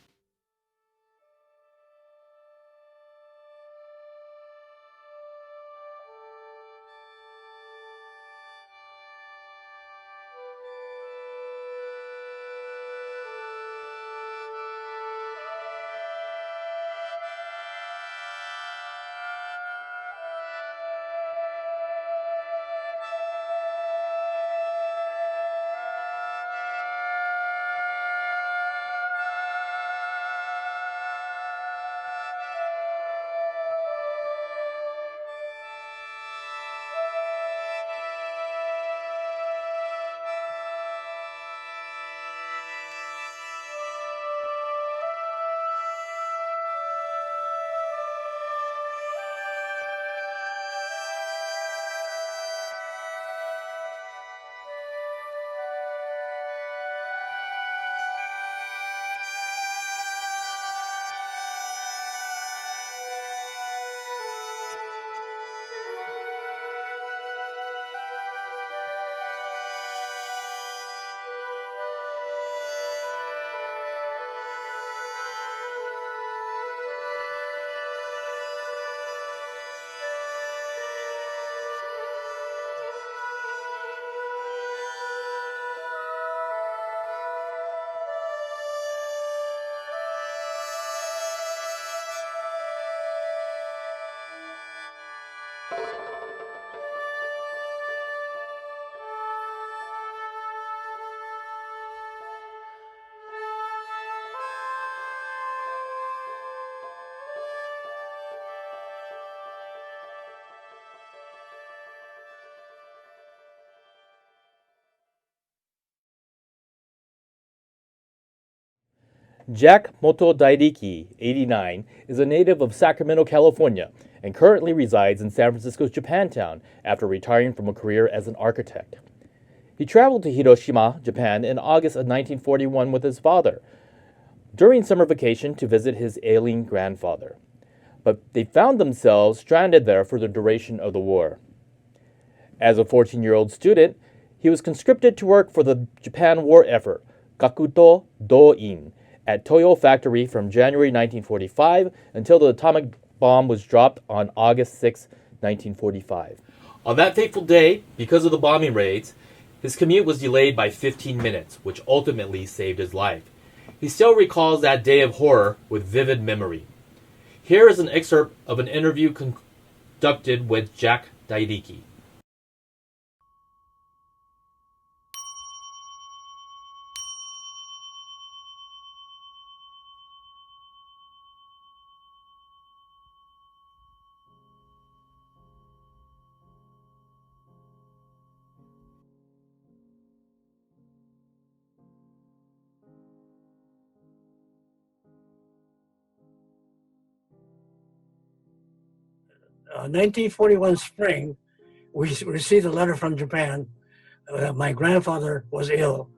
Jack Moto Dairiki, 89, is a native of Sacramento, California, and currently resides in San Francisco's Japantown after retiring from a career as an architect. He traveled to Hiroshima, Japan in August of 1941 with his father during summer vacation to visit his ailing grandfather. But they found themselves stranded there for the duration of the war. As a 14-year-old student, he was conscripted to work for the Japan war effort, Gakuto Do-in, at Toyo Factory from January 1945 until the atomic bomb was dropped on August 6, 1945. On that fateful day, because of the bombing raids, his commute was delayed by 15 minutes, which ultimately saved his life. He still recalls that day of horror with vivid memory. Here is an excerpt of an interview conducted with Jack Dairiki. 1941 spring, we received a letter from Japan. My grandfather was ill.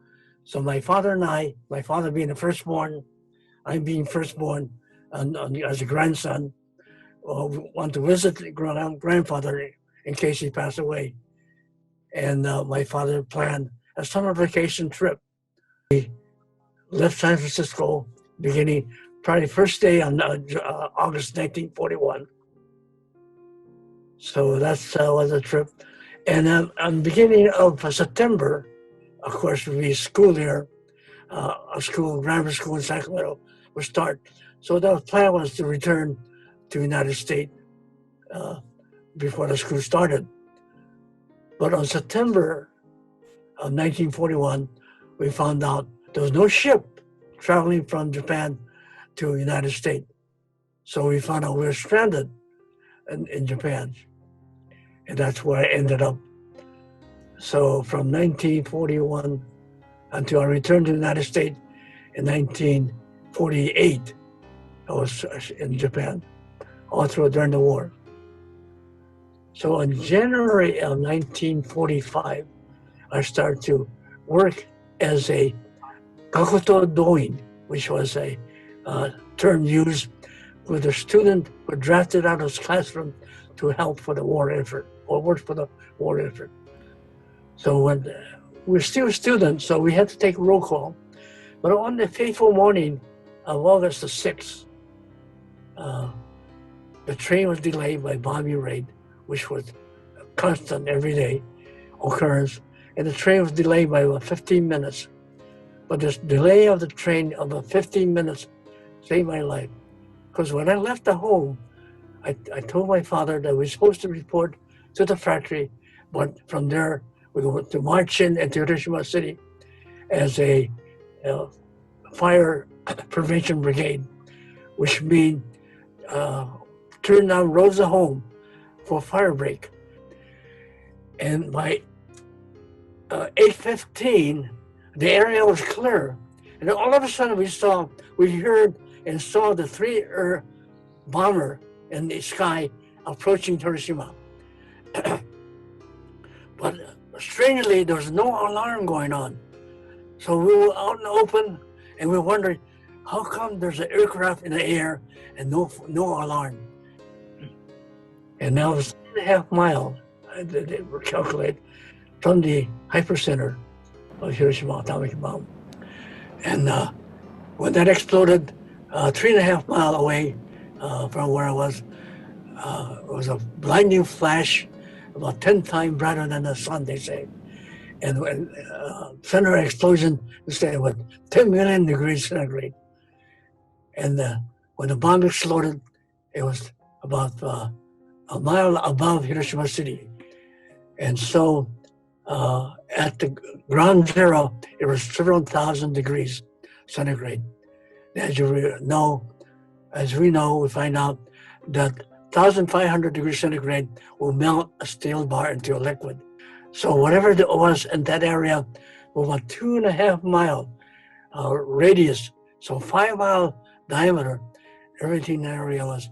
So my father and I, my father being the firstborn, I'm being firstborn as a grandson, want to visit grandfather in case he passed away. And my father planned a summer vacation trip. We left San Francisco beginning probably first day on August 1941. So that's was a trip. And on the beginning of September, of course, we school here, a school, grammar school in Sacramento, would start. So the plan was to return to the United States before the school started. But on September of 1941, we found out there was no ship traveling from Japan to the United States. So we found out we were stranded in Japan. And that's where I ended up. So from 1941 until I returned to the United States in 1948, I was in Japan, all through during the war. So in January of 1945, I started to work as a Gakuto Doin, which was a term used with a student who were drafted out of his classroom to help for the war effort, or work for the war effort. So when we're still students, so we had to take roll call. But on the fateful morning of August the 6th, the train was delayed by bombing raid, which was a constant everyday occurrence. And the train was delayed by about 15 minutes. But this delay of the train of about 15 minutes saved my life. Because when I left the home, I told my father that we were supposed to report to the factory, but from there we were to march into Hiroshima City as a fire prevention brigade, which means turn down roads of home for fire break. And by 8:15, the area was clear, and all of a sudden we heard and saw the three bomber in the sky approaching Hiroshima. But strangely, there was no alarm going on. So we were out in the open and we were wondering, how come there's an aircraft in the air and no alarm? And now it's 3.5 miles, they were calculated, from the hypercenter of Hiroshima atomic bomb. And when that exploded 3.5 miles away from where I was, it was a blinding flash, about 10 times brighter than the sun, they say. And when center explosion, they say, with 10 million degrees centigrade. And when the bomb exploded, it was about a mile above Hiroshima City. And so at the ground zero, it was several thousand degrees centigrade. As we know, we find out that 1,500 degrees centigrade will melt a steel bar into a liquid. So whatever it was in that area, was a 2.5 mile radius, so 5 mile diameter, everything in that area was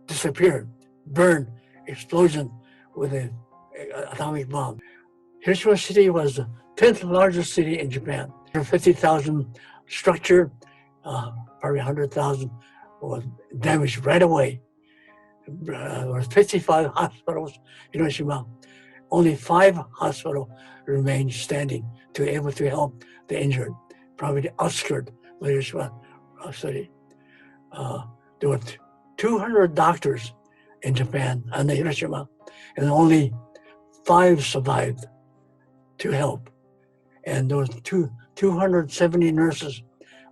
disappeared, burned, explosion with an atomic bomb. Hiroshima City was the 10th largest city in Japan. 50,000 structure, probably 100,000 was damaged right away. There were 55 hospitals in Hiroshima. Only 5 hospitals remained standing to be able to help the injured, probably the outskirts of Hiroshima City. There were 200 doctors in Japan and Hiroshima, and only 5 survived to help. And there was 270 nurses.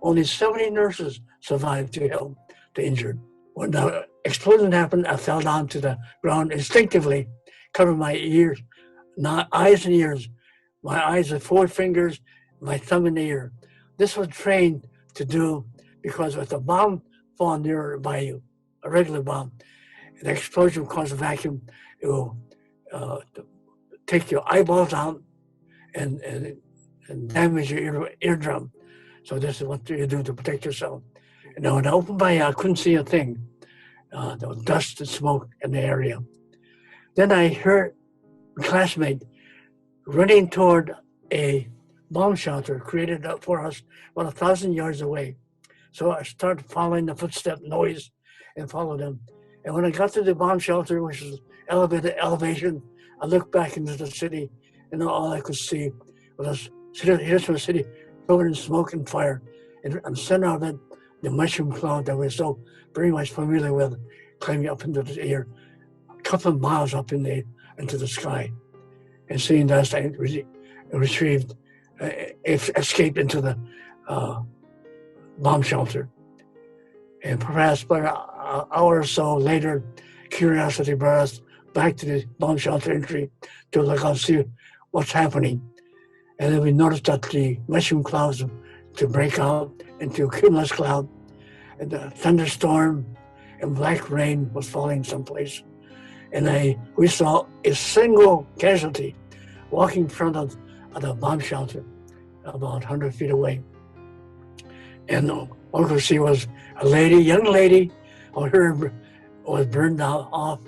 Only 70 nurses survived to help the injured. When the explosion happened, I fell down to the ground instinctively, covered my ears, not eyes and ears. My eyes with 4 fingers, my thumb in the ear. This was trained to do because if a bomb fall nearby you, a regular bomb, the explosion will cause a vacuum. It will take your eyeballs out and damage your eardrum. So this is what you do to protect yourself. And when I opened my eye, I couldn't see a thing. There was dust and smoke in the area. Then I heard a classmate running toward a bomb shelter created for us about 1,000 yards away. So I started following the footstep noise and followed them. And when I got to the bomb shelter, which was elevated elevation, I looked back into the city, and all I could see was Hiroshima City covered in smoke and fire. And in the center of it, the mushroom cloud that we're so very much familiar with, climbing up into the air, a couple of miles up into the sky. And seeing that, I escaped into the bomb shelter. And perhaps about an hour or so later, curiosity brought us back to the bomb shelter entry to look out, see what's happening. And then we noticed that the mushroom clouds to break out into a cumulus cloud, and the thunderstorm and black rain was falling someplace. And we saw a single casualty walking in front of the bomb shelter about 100 feet away. And all we could see was a young lady, her was burned off,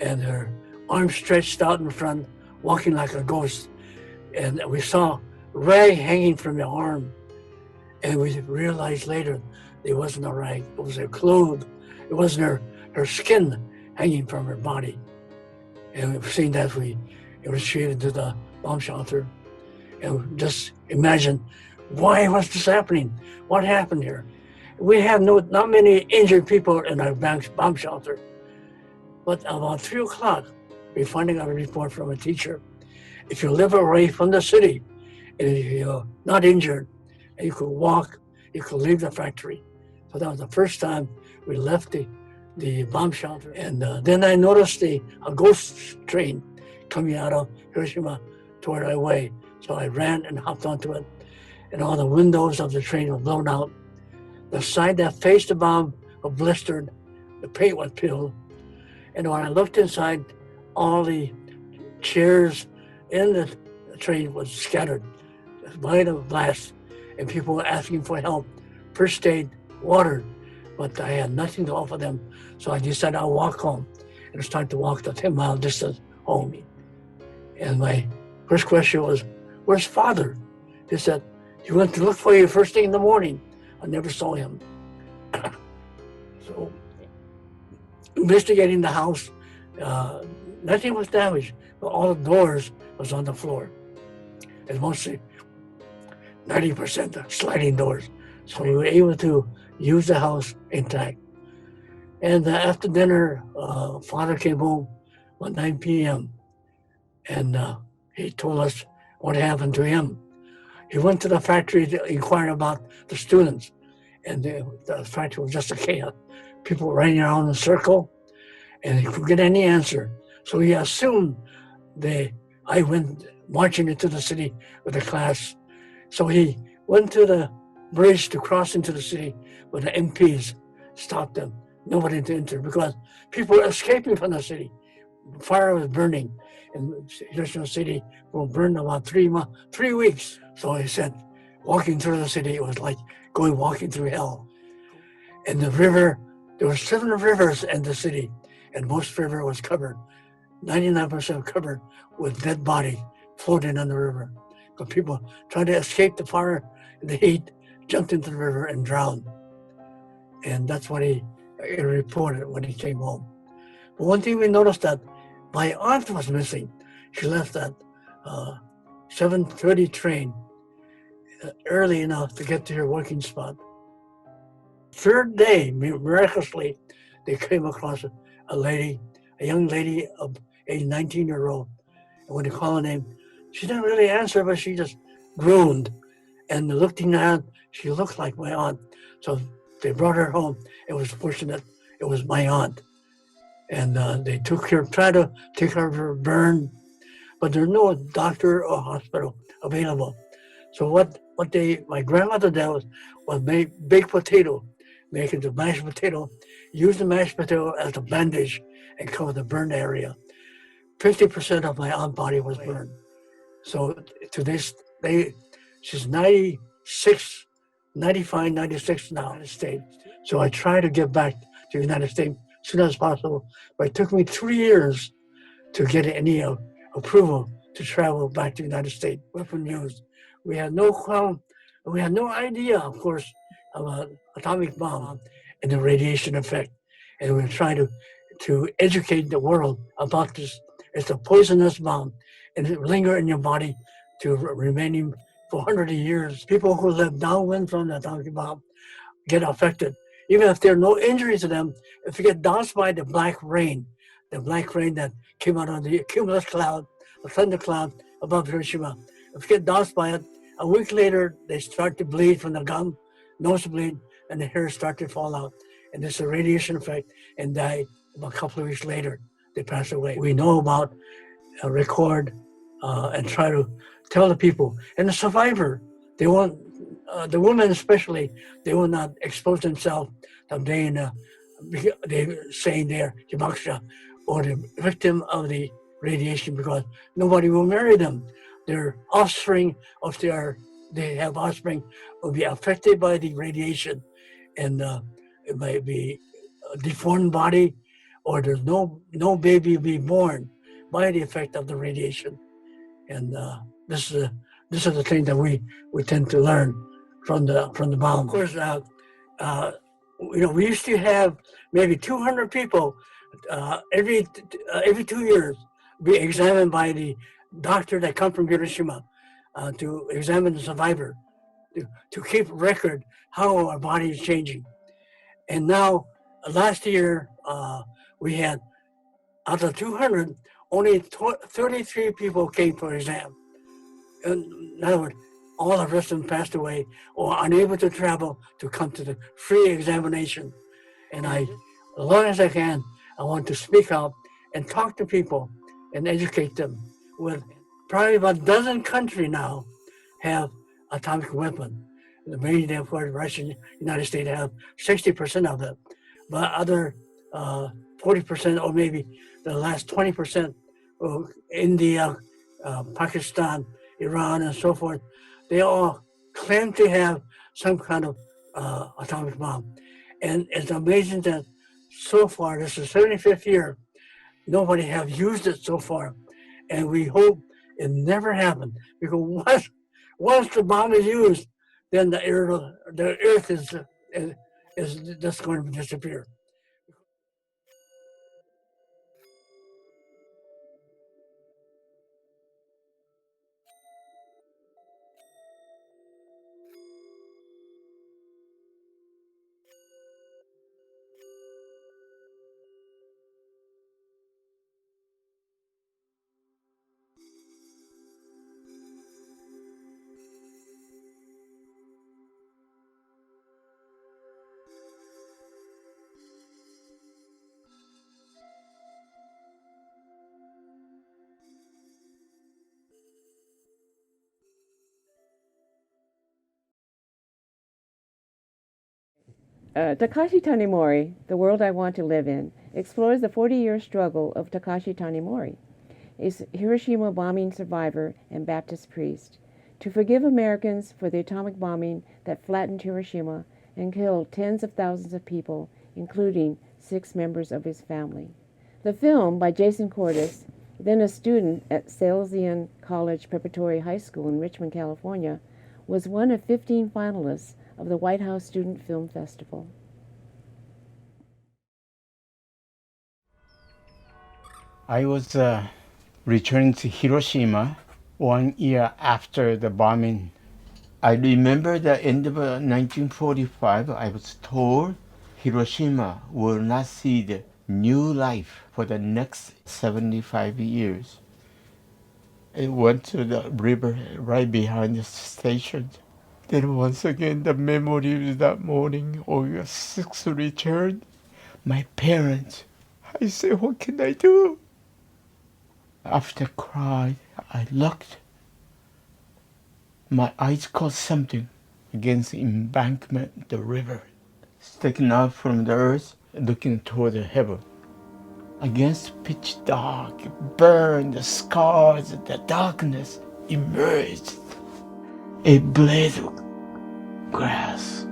and her arms stretched out in front, walking like a ghost. And we saw rag hanging from the arm. And we realized later it wasn't a rag, it was her clothes. It wasn't her skin hanging from her body. And we've seen that we retreated to the bomb shelter. And just imagine, why was this happening? What happened here? We have not many injured people in our bomb shelter. But about 3 o'clock, we're finding out a report from a teacher. If you live away from the city, and if you're not injured, and you could walk, you could leave the factory. So that was the first time we left the bomb shelter. And then I noticed a ghost train coming out of Hiroshima toward our way. So I ran and hopped onto it, and all the windows of the train were blown out. The side that faced the bomb was blistered, the paint was peeled. And when I looked inside, all the chairs in the train was scattered by the blast, and people were asking for help, first aid, water, but I had nothing to offer them. So I decided I'll walk home, and started to walk the 10-mile distance home. And my first question was, where's Father? He said, he went to look for you first thing in the morning. I never saw him. So, investigating the house, nothing was damaged, but all the doors was on the floor. It's mostly 90% sliding doors. So we were able to use the house intact. And after dinner, Father came home at 9 p.m. and he told us what happened to him. He went to the factory to inquire about the students, and the factory was just a chaos. People running around in a circle, and he couldn't get any answer. So he assumed I went marching into the city with the class. So he went to the bridge to cross into the city, but the MPs stopped them. Nobody to enter because people were escaping from the city. Fire was burning, and Hiroshima City will burn about 3 weeks. So he said, walking through the city, it was like walking through hell. And the river, there were 7 rivers in the city, and most river was covered, 99% covered with dead bodies floating on the river. Because people tried to escape the fire and the heat, jumped into the river and drowned. And that's what he reported when he came home. But one thing we noticed that my aunt was missing. She left at 7:30 train early enough to get to her working spot. Third day, miraculously, they came across a young lady of a 19-year-old. And when they called her name, she didn't really answer, but she just groaned. And looking at, she looked like my aunt. So they brought her home. It was fortunate it was my aunt. And they tried to take her for a burn, but there's no doctor or hospital available. So what my grandmother did was make baked potato, make it the mashed potato, use the mashed potato as a bandage and cover the burned area. 50% of my aunt's body was burned. So to this day, she's 96, 95, 96 now in the States. So I try to get back to the United States as soon as possible. But it took me 3 years to get any approval to travel back to the United States. Weapon used. We had no idea, of course, about atomic bomb and the radiation effect. And we were trying to educate the world about this. It's a poisonous bomb, and it linger in your body to remaining for 100 years. People who live downwind from the atomic bomb get affected. Even if there are no injuries to them, if you get doused by the black rain that came out of the cumulus cloud, a thunder cloud above Hiroshima, if you get doused by it, a week later, they start to bleed from the gum, nosebleed, and the hair start to fall out. And this is a radiation effect, and die about a couple of weeks later. They pass away. We know about record and try to tell the people. And the survivor, they won't, the women especially, they will not expose themselves someday they saying they're hibakusha or the victim of the radiation because nobody will marry them. Their offspring, if they have offspring, will be affected by the radiation, and it might be a deformed body, or there's no baby will be born by the effect of the radiation. And this is the thing that we tend to learn from the bomb. Of course, we used to have maybe 200 people every 2 years be examined by the doctor that come from Hiroshima to examine the survivor, to keep record how our body is changing. And now, last year, we had, out of 200, only 33 people came for exam. In other words, all the rest of them passed away or unable to travel to come to the free examination. And as long as I can, I want to speak out and talk to people and educate them. With probably about a dozen countries now have atomic weapon. The main, of course, Russia, United States have 60% of it, but other 40% or maybe the last 20%, India, Pakistan, Iran, and so forth, they all claim to have some kind of atomic bomb. And it's amazing that so far, this is the 75th year, nobody have used it so far. And we hope it never happened, because once the bomb is used, then the earth is just going to disappear. Takashi Tanimori, The World I Want to Live In, explores the 40-year struggle of Takashi Tanimori, a Hiroshima bombing survivor and Baptist priest, to forgive Americans for the atomic bombing that flattened Hiroshima and killed tens of thousands of people, including 6 members of his family. The film, by Jason Cordes, then a student at Salesian College Preparatory High School in Richmond, California, was one of 15 finalists of the White House Student Film Festival. I was returning to Hiroshima 1 year after the bombing. I remember the end of 1945, I was told Hiroshima will not see the new life for the next 75 years. I went to the river right behind the station. Then once again, the memory of that morning, August 6th, returned. My parents, I said, what can I do? After crying, I looked. My eyes caught something against the embankment, the river, sticking out from the earth, looking toward the heaven. Against pitch dark, burned, the scars, the darkness emerged. A blade of grass.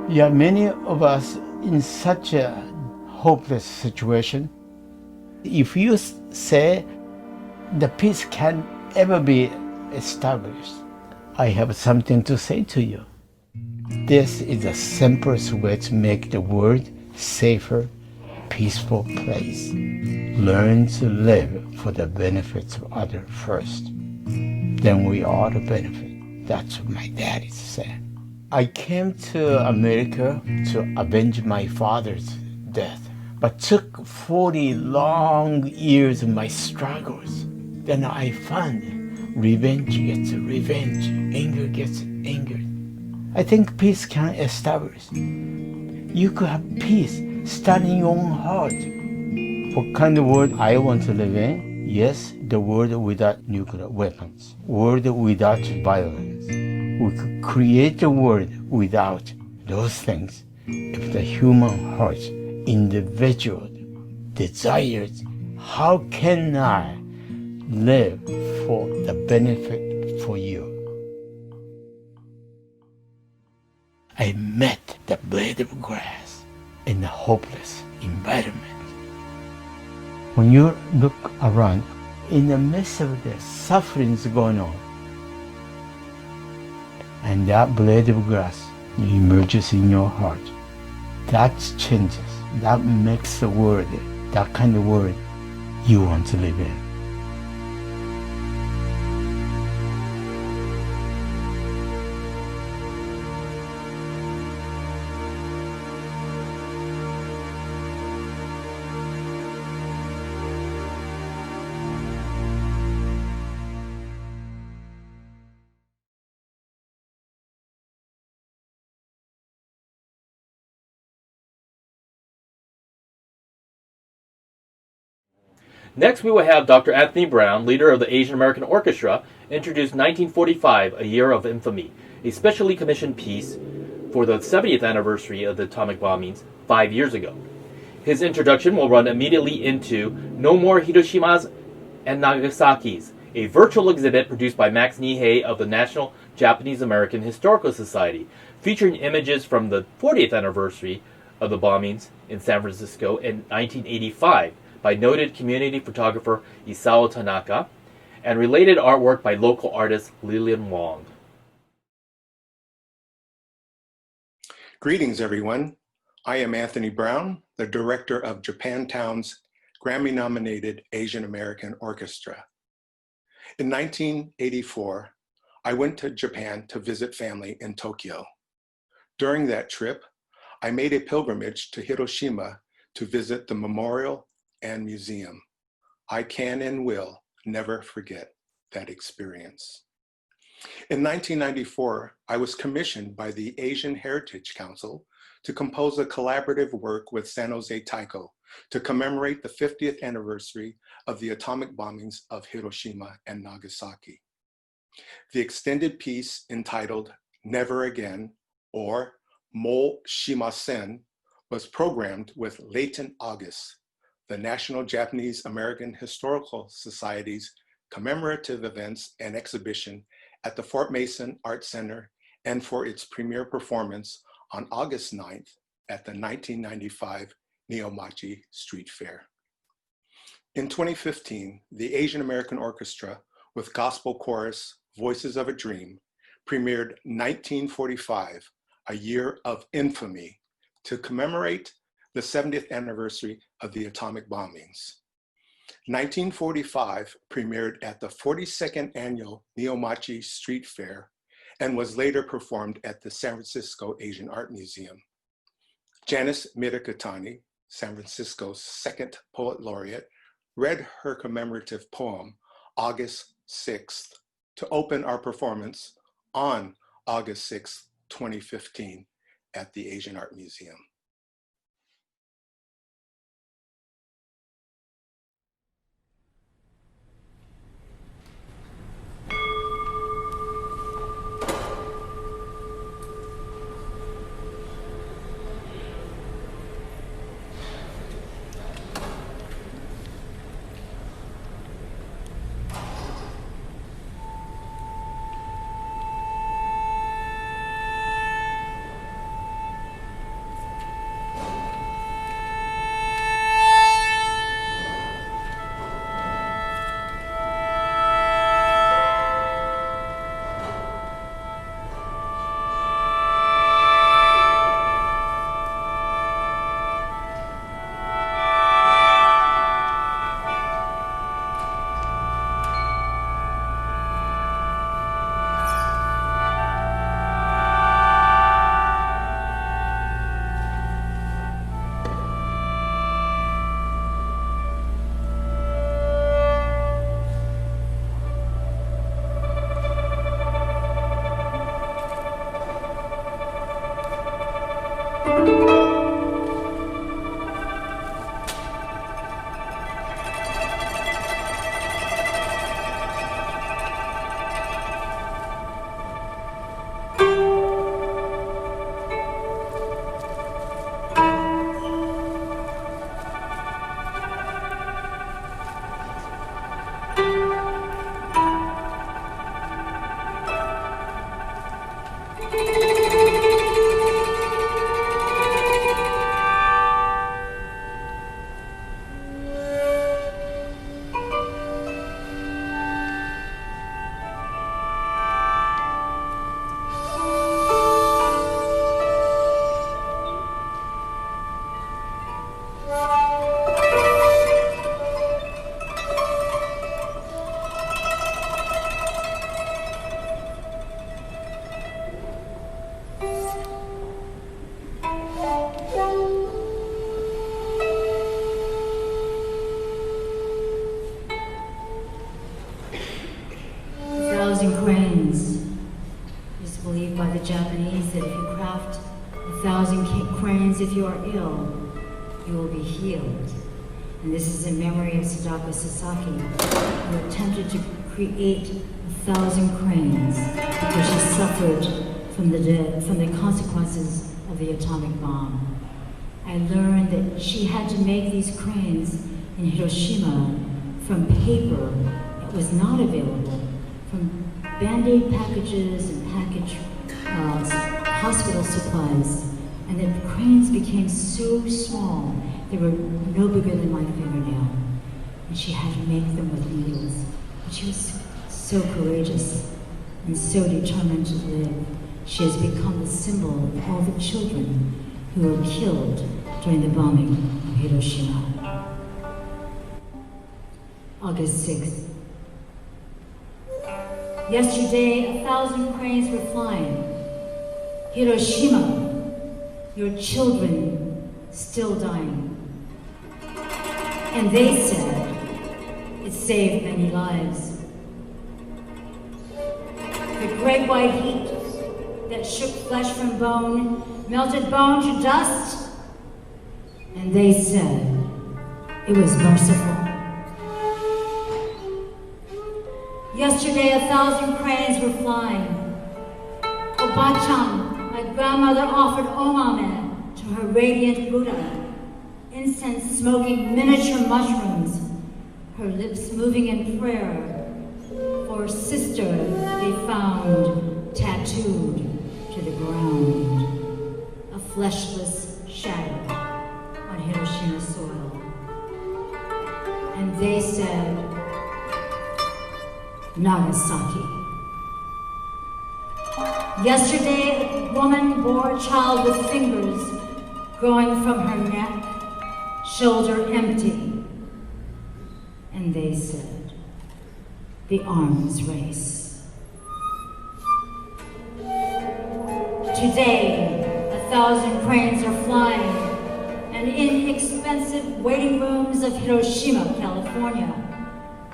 Yeah, many of us in such a hopeless situation. If you say the peace can ever be established, I have something to say to you. This is the simplest way to make the world safer, peaceful place. Learn to live for the benefits of others first. Then we all benefit. That's what my daddy said. I came to America to avenge my father's death, but took 40 long years of my struggles. Then I found revenge gets revenge, anger gets anger. I think peace can establish. You could have peace start in your own heart. What kind of world I want to live in? Yes, the world without nuclear weapons, world without violence. We could create a world without those things if the human heart, individual, desires, how can I live for the benefit for you? I met the blade of grass in a hopeless environment. When you look around, in the midst of the sufferings going on, and that blade of grass emerges in your heart, that changes, that makes the world, that kind of world you want to live in. Next, we will have Dr. Anthony Brown, leader of the Asian American Orchestra, introduce 1945, A Year of Infamy, a specially commissioned piece for the 70th anniversary of the atomic bombings 5 years ago. His introduction will run immediately into No More Hiroshimas and Nagasakis, a virtual exhibit produced by Max Nihei of the National Japanese American Historical Society, featuring images from the 40th anniversary of the bombings in San Francisco in 1985, by noted community photographer Isao Tanaka, and related artwork by local artist Lillian Wong. Greetings, everyone. I am Anthony Brown, the director of Japantown's Grammy-nominated Asian American Orchestra. In 1984, I went to Japan to visit family in Tokyo. During that trip, I made a pilgrimage to Hiroshima to visit the memorial and museum. I can and will never forget that experience. In 1994, I was commissioned by the Asian Heritage Council to compose a collaborative work with San Jose Taiko to commemorate the 50th anniversary of the atomic bombings of Hiroshima and Nagasaki. The extended piece entitled Never Again, or Mo Shimasen, was programmed with Latent August, the National Japanese American Historical Society's commemorative events and exhibition at the Fort Mason Art Center, and for its premiere performance on August 9th at the 1995 Neomachi Street Fair. In 2015, the Asian American Orchestra with gospel chorus Voices of a Dream premiered 1945, A Year of Infamy, to commemorate the 70th anniversary of the atomic bombings. 1945 premiered at the 42nd Annual Neomachi Street Fair and was later performed at the San Francisco Asian Art Museum. Janice Mirakatani, San Francisco's second poet laureate, read her commemorative poem, August 6th, to open our performance on August 6th, 2015 at the Asian Art Museum. If you are ill, you will be healed. And this is in memory of Sadako Sasaki, who attempted to create 1,000 cranes because she suffered from the consequences of the atomic bomb. I learned that she had to make these cranes in Hiroshima from paper that was not available, from Band-Aid packages and hospital supplies. And the cranes became so small, they were no bigger than my fingernail. And she had to make them with needles. But she was so courageous and so determined to live. She has become the symbol of all the children who were killed during the bombing of Hiroshima. August 6th. Yesterday, 1,000 cranes were flying. Hiroshima, your children still dying. And they said it saved many lives. The great white heat that shook flesh from bone, melted bone to dust. And they said It was merciful. Yesterday, 1,000 cranes were flying. Obachan, my grandmother, offered omame to her radiant Buddha, incense smoking miniature mushrooms, her lips moving in prayer for a sister they found tattooed to the ground, a fleshless shadow on Hiroshima soil. And they said, Nagasaki. Yesterday, a woman bore a child with fingers growing from her neck, shoulder empty. And they said, the arms race. Today, 1,000 cranes are flying, and inexpensive waiting rooms of Hiroshima, California,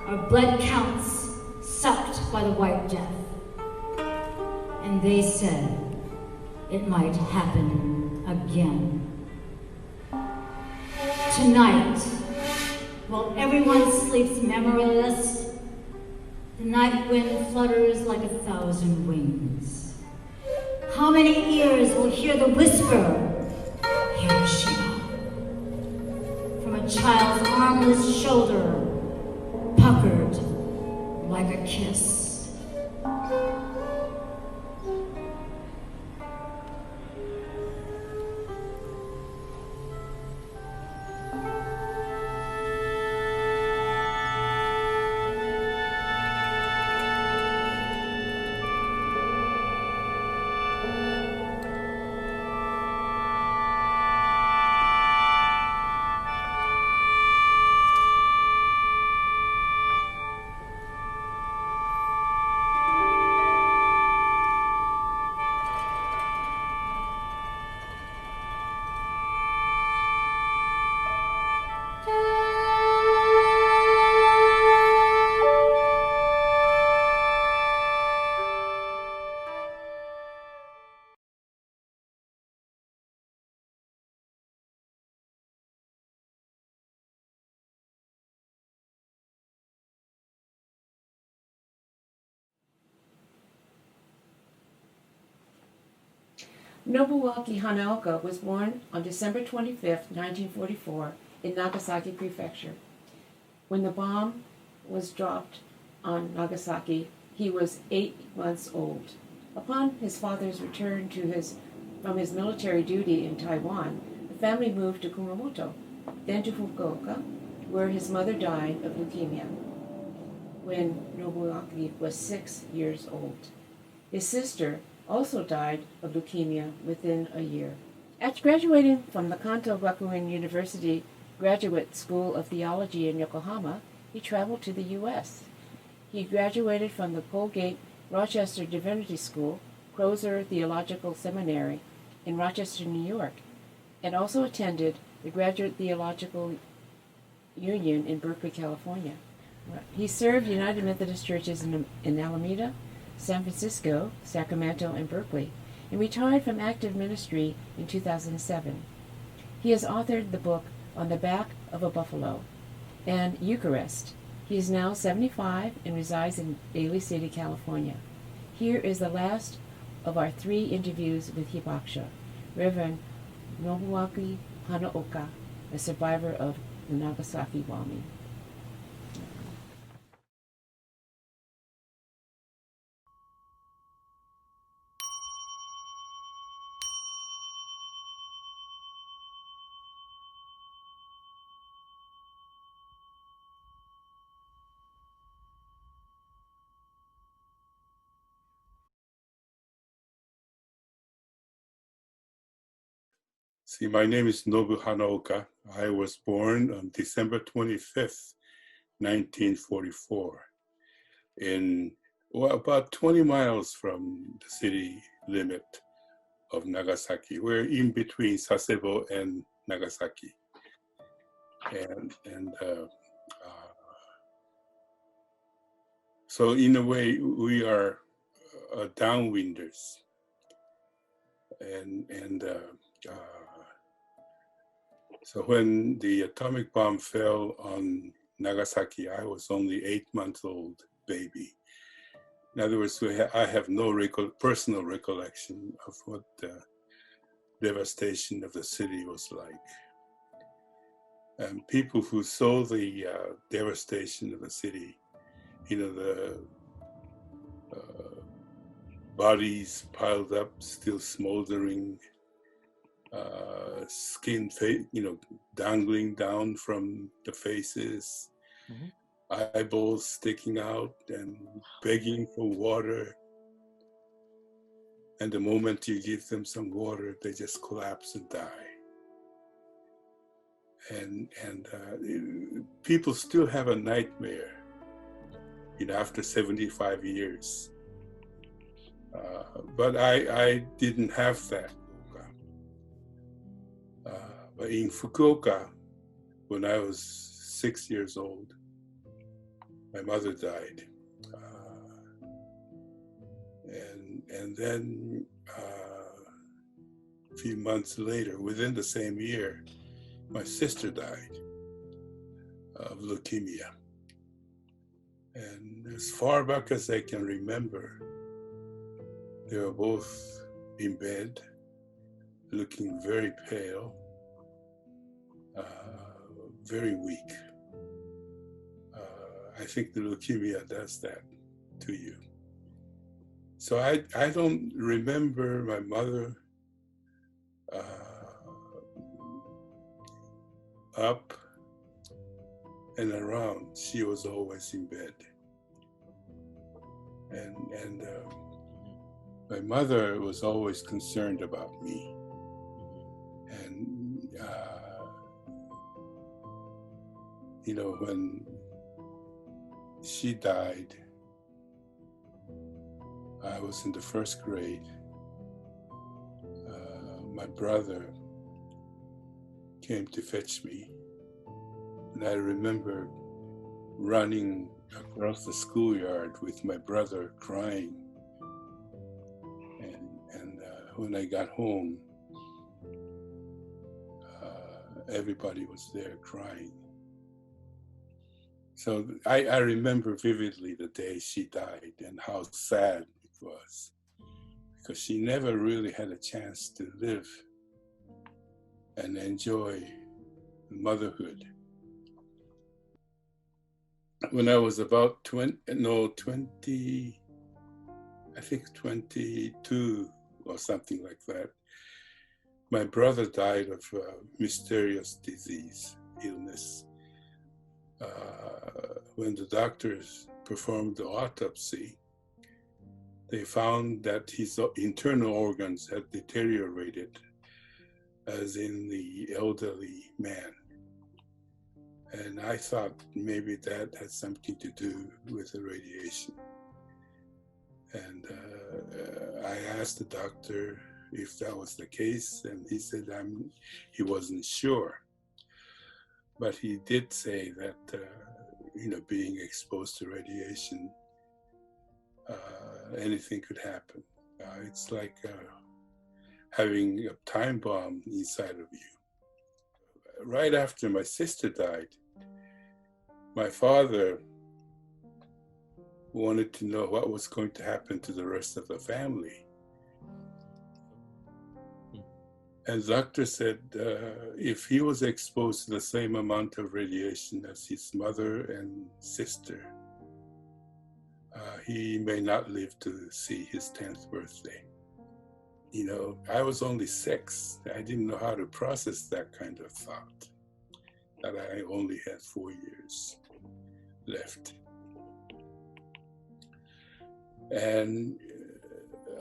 are blood counts sucked by the White Death. And they said it might happen again. Tonight, while everyone sleeps memoryless, the night wind flutters like 1,000 wings. How many ears will hear the whisper, Hiroshima, from a child's armless shoulder, puckered like a kiss? Nobuaki Hanaoka was born on December 25, 1944, in Nagasaki Prefecture. When the bomb was dropped on Nagasaki, he was 8 months old. Upon his father's return from his military duty in Taiwan, the family moved to Kumamoto, then to Fukuoka, where his mother died of leukemia when Nobuaki was 6 years old. His sister also died of leukemia within a year. After graduating from the Kanto Gakuin University Graduate School of Theology in Yokohama, he traveled to the U.S. He graduated from the Colgate Rochester Divinity School, Crozer Theological Seminary in Rochester, New York, and also attended the Graduate Theological Union in Berkeley, California. He served United Methodist churches in Alameda, San Francisco, Sacramento, and Berkeley, and retired from active ministry in 2007. He has authored the book On the Back of a Buffalo and Eucharist. He is now 75 and resides in Daly City, California. Here is the last of our 3 interviews with hibakusha, Reverend Nobuaki Hanaoka, a survivor of the Nagasaki bombing. See, my name is Nobu Hanaoka. I was born on December 25th, 1944, about 20 miles from the city limit of Nagasaki. We're in between Sasebo and Nagasaki. So in a way, we are downwinders. So when the atomic bomb fell on Nagasaki, I was only 8-month-old baby. In other words, I have no personal recollection of what the devastation of the city was like. And people who saw the devastation of the city, the bodies piled up, still smoldering, skin, dangling down from the faces, eyeballs sticking out and begging for water. And the moment you give them some water, they just collapse and die. And people still have a nightmare, after 75 years. But I didn't have that. But in Fukuoka, when I was 6 years old, my mother died. And then a few months later, within the same year, my sister died of leukemia. And as far back as I can remember, they were both in bed, looking very pale, very weak. I think the leukemia does that to you. So I don't remember my mother up and around. She was always in bed. And my mother was always concerned about me. And, when she died, I was in the first grade. My brother came to fetch me. And I remember running across the schoolyard with my brother crying. And when I got home, everybody was there crying. So I remember vividly the day she died and how sad it was, because she never really had a chance to live and enjoy motherhood. When I was about 22 or something like that, my brother died of a mysterious illness. When the doctors performed the autopsy, they found that his internal organs had deteriorated, as in the elderly man. And I thought maybe that had something to do with the radiation. And I asked the doctor if that was the case, and he said he wasn't sure. But he did say that, being exposed to radiation, anything could happen. It's like having a time bomb inside of you. Right after my sister died, my father wanted to know what was going to happen to the rest of the family. And the doctor said if he was exposed to the same amount of radiation as his mother and sister, he may not live to see his 10th birthday. I was only 6. I didn't know how to process that kind of thought, that I only had 4 years left. And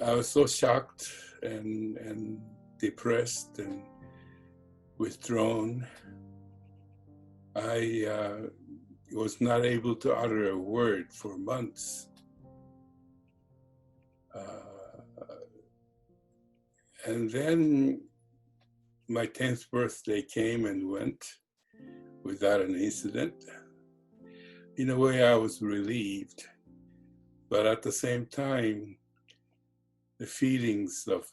I was so shocked and depressed and withdrawn. I was not able to utter a word for months. And then my 10th birthday came and went without an incident. In a way, I was relieved, but at the same time, the feelings of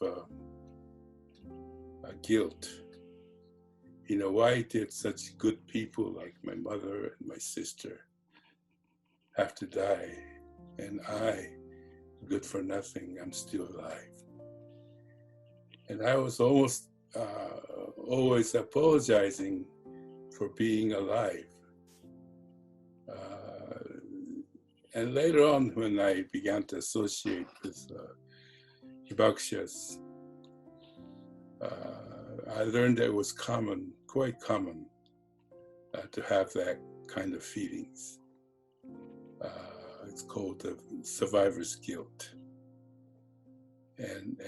guilt why did such good people like my mother and my sister have to die, and I, good for nothing, I'm still alive. And I was almost always apologizing for being alive. And later on, when I began to associate with hibakushas, I learned that it was quite common, to have that kind of feelings. It's called the survivor's guilt. And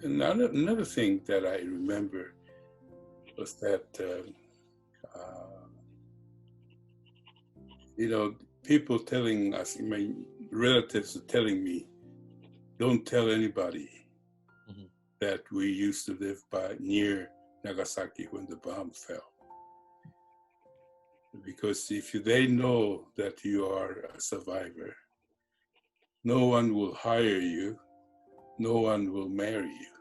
another thing that I remember was that, people telling us, my relatives are telling me, don't tell anybody that we used to live near Nagasaki when the bomb fell. Because if they know that you are a survivor, no one will hire you, no one will marry you,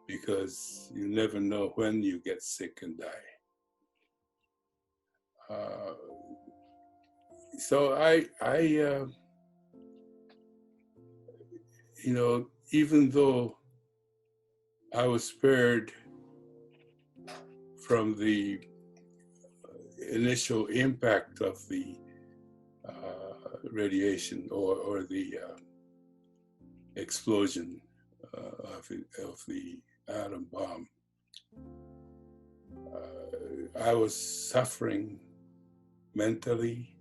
because you never know when you get sick and die. So even though I was spared from the initial impact of the radiation or the explosion of the atom bomb, I was suffering mentally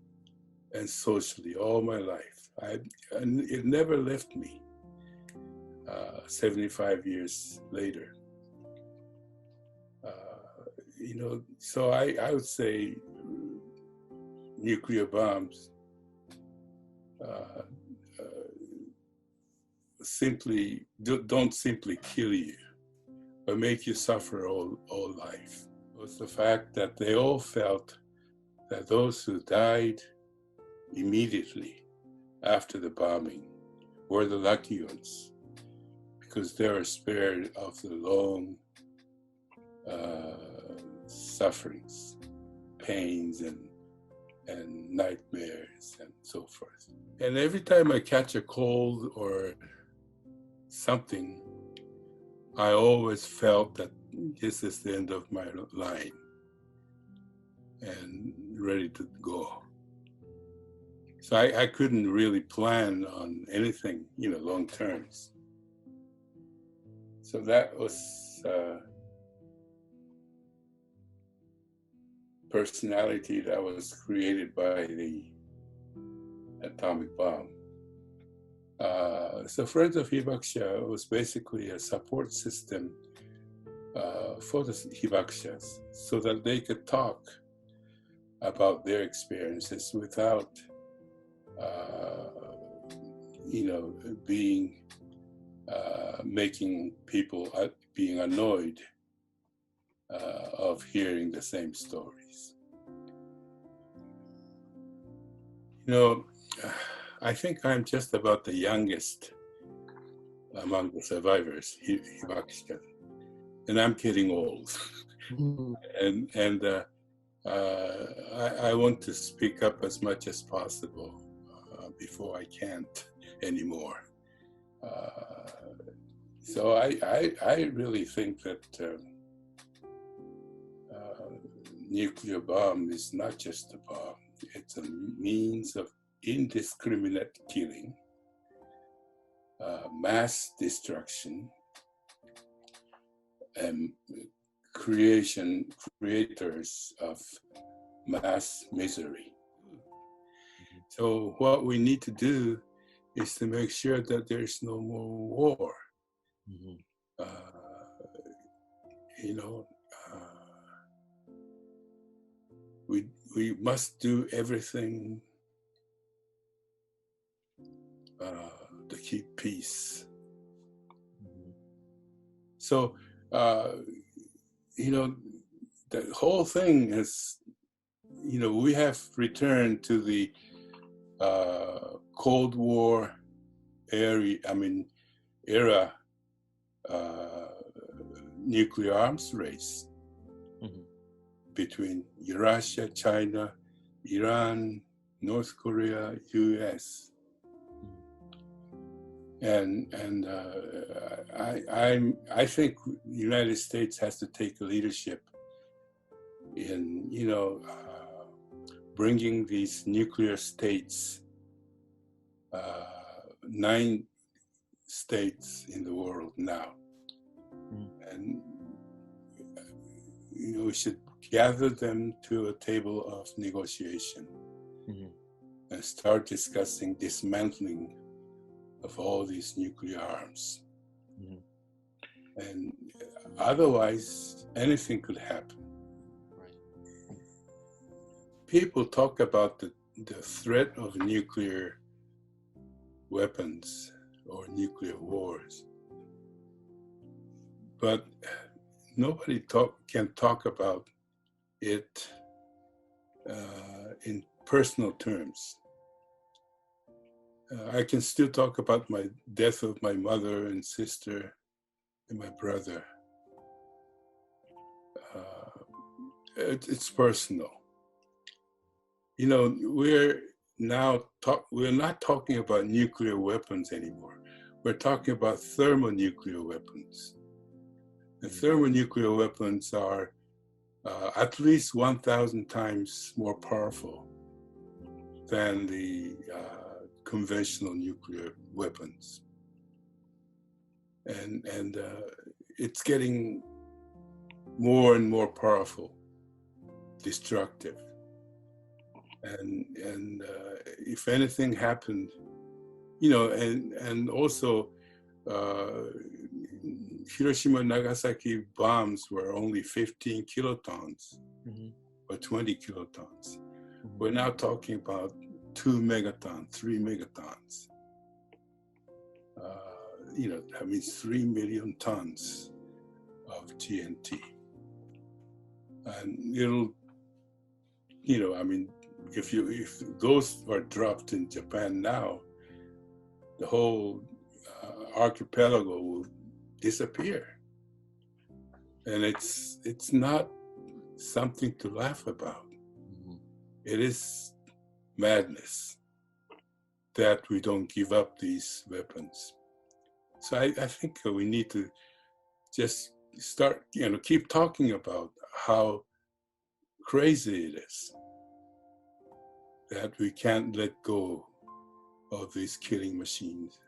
and socially all my life. And it never left me 75 years later. So I would say nuclear bombs don't simply kill you, but make you suffer all life. It's the fact that they all felt that those who died immediately after the bombing were the lucky ones, because they were spared of the long sufferings, pains, and nightmares, and so forth. And every time I catch a cold or something, I always felt that this is the end of my line and ready to go. So I couldn't really plan on anything, long terms. So that was personality that was created by the atomic bomb. So Friends of Hibakusha was basically a support system for the hibakushas, so that they could talk about their experiences without making people being annoyed of hearing the same stories. I think I'm just about the youngest among the survivors, hibakusha, and I'm getting old. and I want to speak up as much as possible before I can't anymore. So I really think that nuclear bomb is not just a bomb. It's a means of indiscriminate killing, mass destruction, and creators of mass misery. So what we need to do is to make sure that there's no more war. We must do everything to keep peace. So, the whole thing is, we have returned to the Cold War era, nuclear arms race between Russia, China, Iran, North Korea, U.S. And I think the United States has to take leadership in, bringing these nuclear states, 9 states in the world now. And, we should gather them to a table of negotiation and start discussing dismantling of all these nuclear arms. And otherwise, anything could happen. People talk about the threat of nuclear weapons or nuclear wars, but nobody can talk about it in personal terms. I can still talk about my death of my mother and sister and my brother. It's personal. We're not talking about nuclear weapons anymore. We're talking about thermonuclear weapons. The thermonuclear weapons are at least 1,000 times more powerful than the conventional nuclear weapons. And it's getting more and more powerful, destructive. And if anything happened, and also Hiroshima and Nagasaki bombs were only 15 kilotons or 20 kilotons. We're now talking about 2 megatons, 3 megatons. That means 3 million tons of TNT. And it'll, if those are dropped in Japan now, the whole archipelago will disappear. And it's not something to laugh about. It is madness that we don't give up these weapons. So I think we need to just start, keep talking about how crazy it is that we can't let go of these killing machines.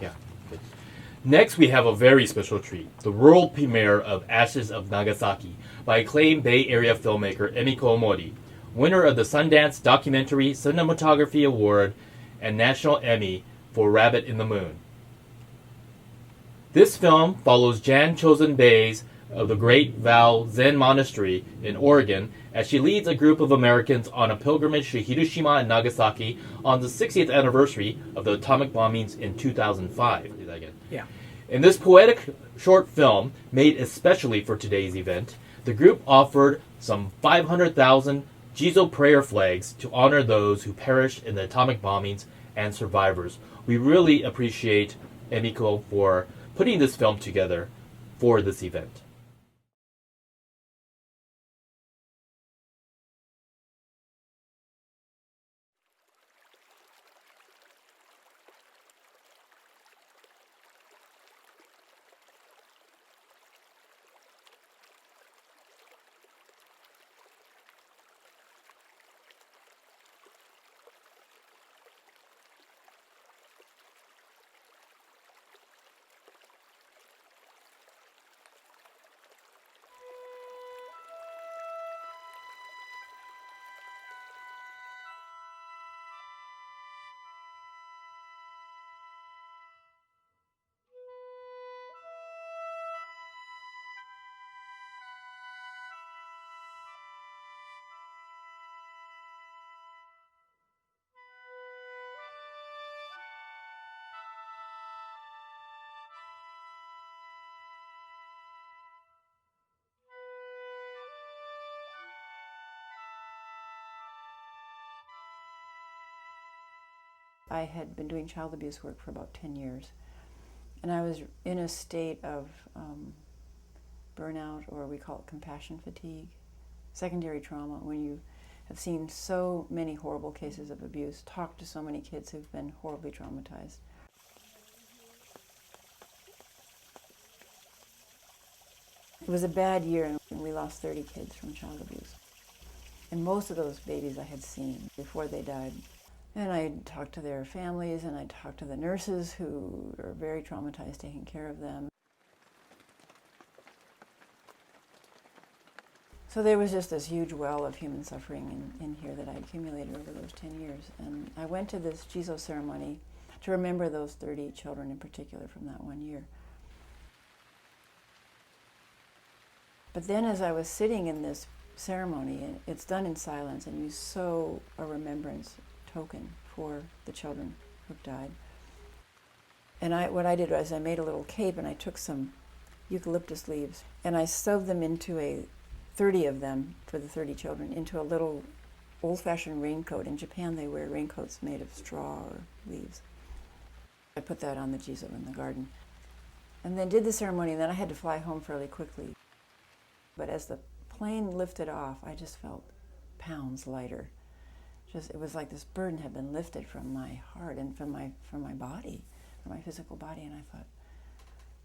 Yeah. Good. Next, we have a very special treat, the world premiere of Ashes of Nagasaki by acclaimed Bay Area filmmaker Emiko Omori, winner of the Sundance Documentary Cinematography Award and National Emmy for Rabbit in the Moon. This film follows Jan Chosen Bays of the Great Vow Zen Monastery in Oregon as she leads a group of Americans on a pilgrimage to Hiroshima and Nagasaki on the 60th anniversary of the atomic bombings in 2005. Do that again. Yeah. In this poetic short film, made especially for today's event, the group offered some 500,000 Jizo prayer flags to honor those who perished in the atomic bombings and survivors. We really appreciate Emiko for putting this film together for this event. I had been doing child abuse work for about 10 years, and I was in a state of burnout, or we call it compassion fatigue, secondary trauma, when you have seen so many horrible cases of abuse, talked to so many kids who've been horribly traumatized. It was a bad year, and we lost 30 kids from child abuse. And most of those babies I had seen before they died. And I talked to their families, and I talked to the nurses who are very traumatized taking care of them. So there was just this huge well of human suffering in here that I accumulated over those 10 years. And I went to this Jizo ceremony to remember those 30 children in particular from that one year. But then as I was sitting in this ceremony, and it's done in silence, and you sow a remembrance token for the children who've died. And what I did was I made a little cape, and I took some eucalyptus leaves, and I sewed them into 30 of them, for the 30 children, into a little old-fashioned raincoat. In Japan, they wear raincoats made of straw or leaves. I put that on the Jizo in the garden. And then did the ceremony, and then I had to fly home fairly quickly. But as the plane lifted off, I just felt pounds lighter. It was like this burden had been lifted from my heart and from my body, from my physical body. And I thought,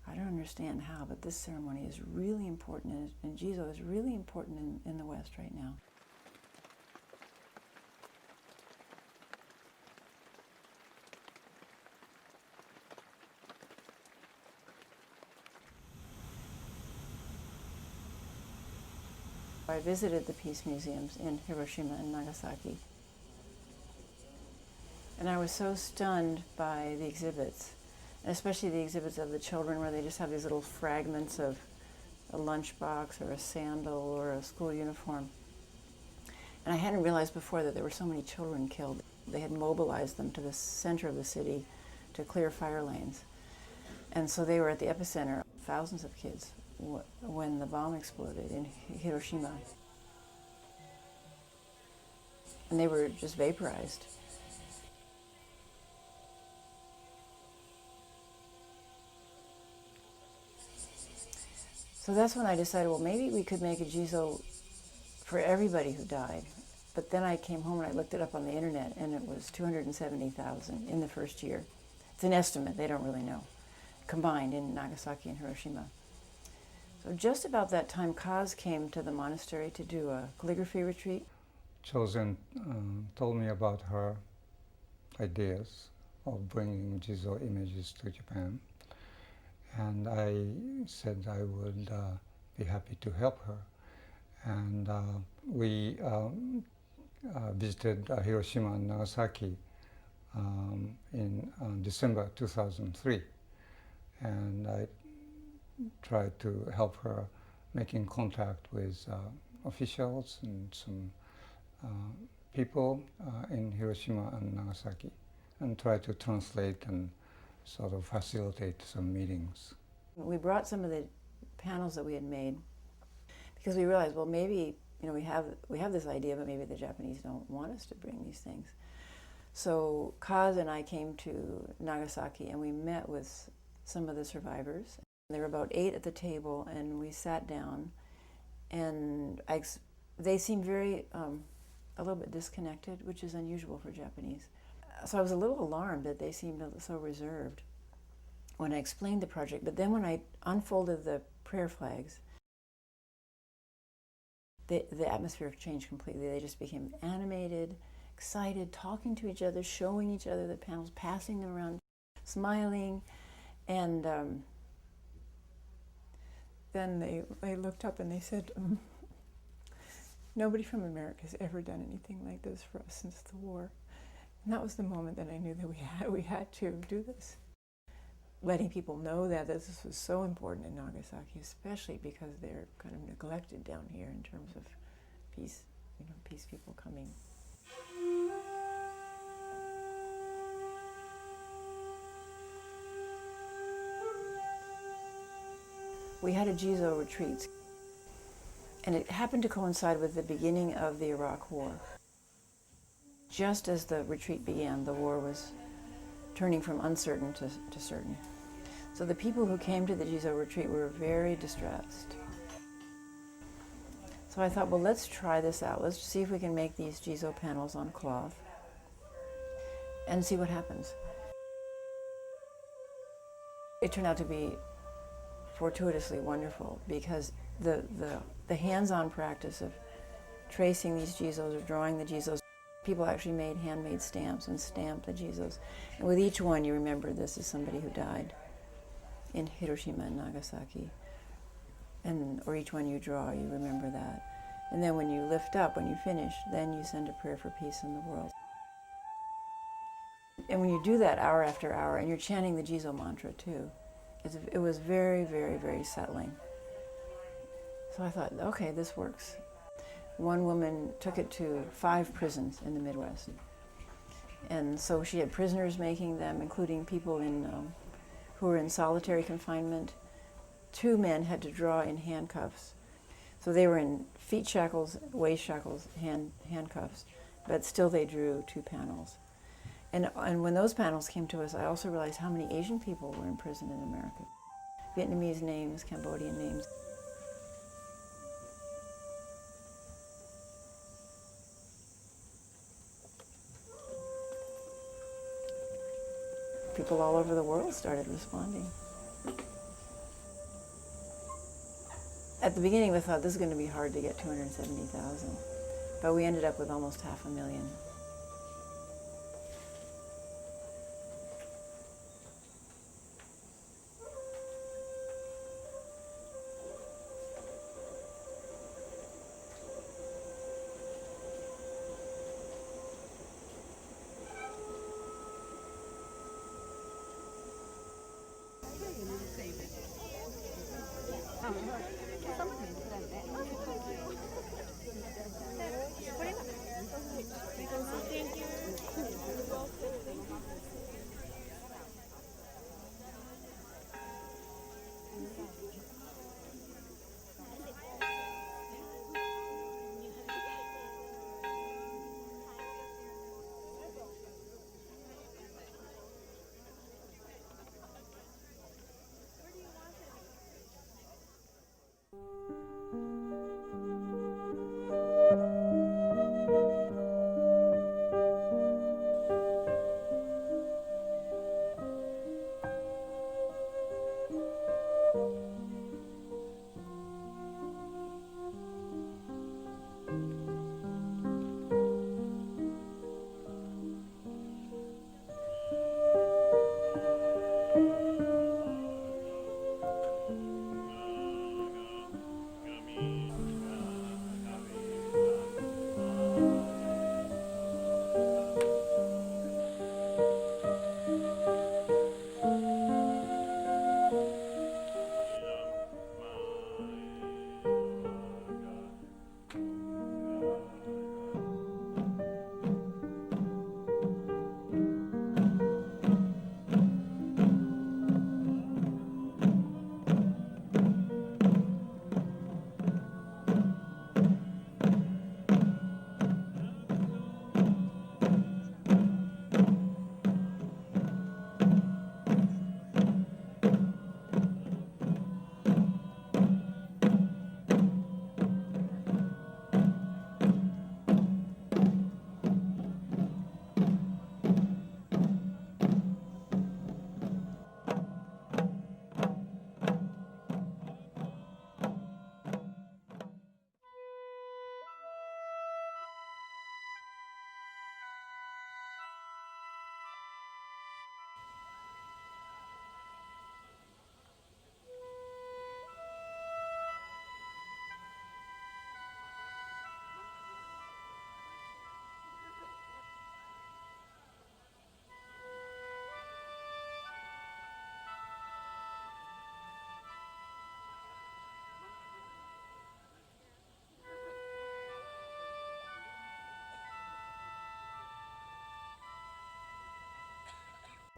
I don't understand how, but this ceremony is really important, and Jizo is really important in the West right now. I visited the peace museums in Hiroshima and Nagasaki. And I was so stunned by the exhibits, especially the exhibits of the children, where they just have these little fragments of a lunchbox or a sandal or a school uniform. And I hadn't realized before that there were so many children killed. They had mobilized them to the center of the city to clear fire lanes. And so they were at the epicenter, thousands of kids, when the bomb exploded in Hiroshima. And they were just vaporized. So that's when I decided, well, maybe we could make a Jizo for everybody who died. But then I came home and I looked it up on the internet, and it was 270,000 in the first year. It's an estimate, they don't really know, combined in Nagasaki and Hiroshima. So just about that time, Kaz came to the monastery to do a calligraphy retreat. Chosen told me about her ideas of bringing Jizo images to Japan. And I said I would be happy to help her. And we visited Hiroshima and Nagasaki in December 2003. And I tried to help her making contact with officials and some people in Hiroshima and Nagasaki, and try to translate and sort of facilitate some meetings. We brought some of the panels that we had made because we realized, well, maybe we have this idea, but maybe the Japanese don't want us to bring these things. So Kaz and I came to Nagasaki, and we met with some of the survivors. There were about 8 at the table, and we sat down, and they seemed very a little bit disconnected, which is unusual for Japanese. So I was a little alarmed that they seemed so reserved when I explained the project. But then when I unfolded the prayer flags, the atmosphere changed completely. They just became animated, excited, talking to each other, showing each other the panels, passing them around, smiling. And then they looked up and they said, nobody from America has ever done anything like this for us since the war. And that was the moment that I knew that we had to do this. Letting people know that this was so important in Nagasaki, especially because they're kind of neglected down here in terms of peace, peace people coming. We had a Jizo retreat, and it happened to coincide with the beginning of the Iraq War. Just as the retreat began, the war was turning from uncertain to certain. So the people who came to the Jizo retreat were very distressed. So I thought, well, let's try this out. Let's see if we can make these Jizo panels on cloth and see what happens. It turned out to be fortuitously wonderful because the hands-on practice of tracing these Jizos or drawing the Jizos, people actually made handmade stamps and stamped the Jizos. And with each one, you remember this is somebody who died in Hiroshima and Nagasaki. Or each one you draw, you remember that. And then when you lift up, when you finish, then you send a prayer for peace in the world. And when you do that hour after hour, and you're chanting the Jizo mantra too, it was very, very, very settling. So I thought, okay, this works. One woman took it to 5 prisons in the Midwest. And so she had prisoners making them, including people who were in solitary confinement. 2 men had to draw in handcuffs. So they were in feet shackles, waist shackles, handcuffs, but still they drew 2 panels. And when those panels came to us, I also realized how many Asian people were in prison in America. Vietnamese names, Cambodian names. People all over the world started responding. At the beginning, we thought this is going to be hard to get 270,000, but we ended up with almost 500,000.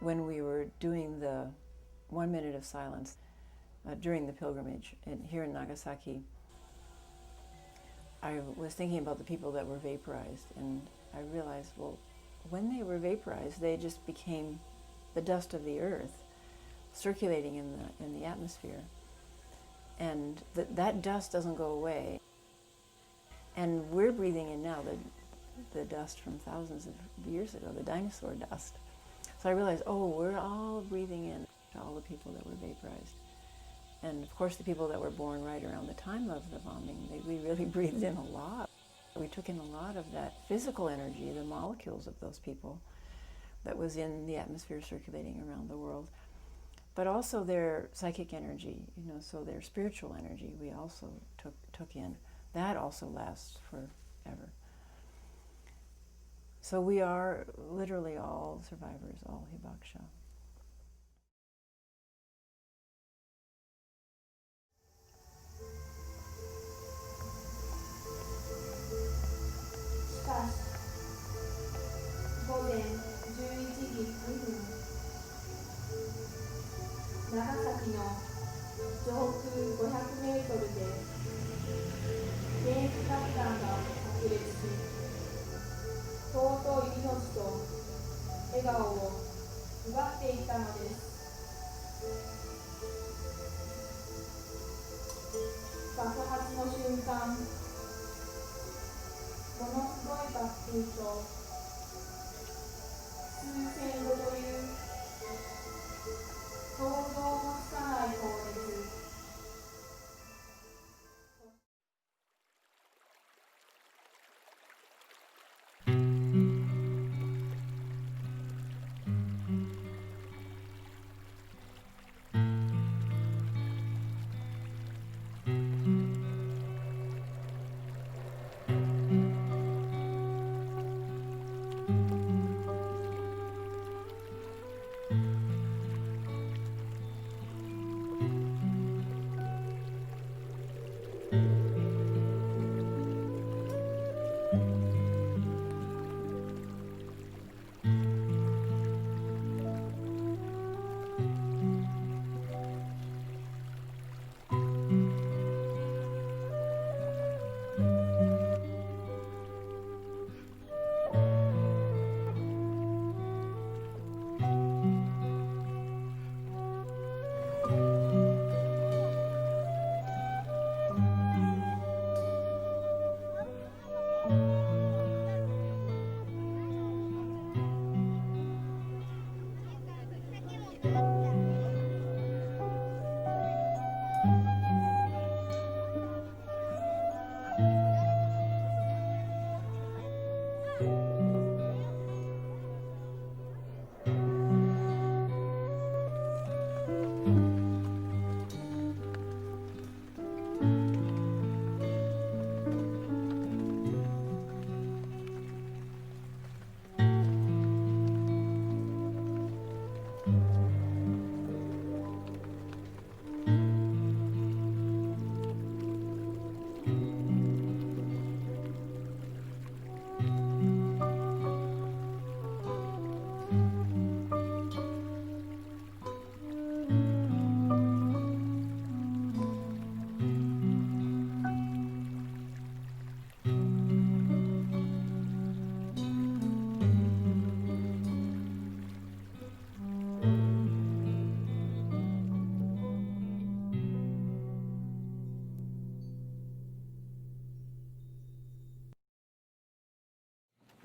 When we were doing the 1 minute of silence during the pilgrimage here in Nagasaki, I was thinking about the people that were vaporized, and I realized, well, when they were vaporized, they just became the dust of the earth circulating in the atmosphere. And that dust doesn't go away. And we're breathing in now the dust from thousands of years ago, the dinosaur dust. So I realized, oh, we're all breathing in all the people that were vaporized. And of course the people that were born right around the time of the bombing, we really breathed in a lot. We took in a lot of that physical energy, the molecules of those people that was in the atmosphere circulating around the world. But also their psychic energy, so their spiritual energy we also took in. That also lasts forever. So we are literally all survivors, all hibakusha. Nagasaki の上空500メートルで原子核弾が炸裂し、尊い命と笑顔を奪っていったのです。爆発の瞬間、ものすごい爆風と数千度という想像もつかない高熱。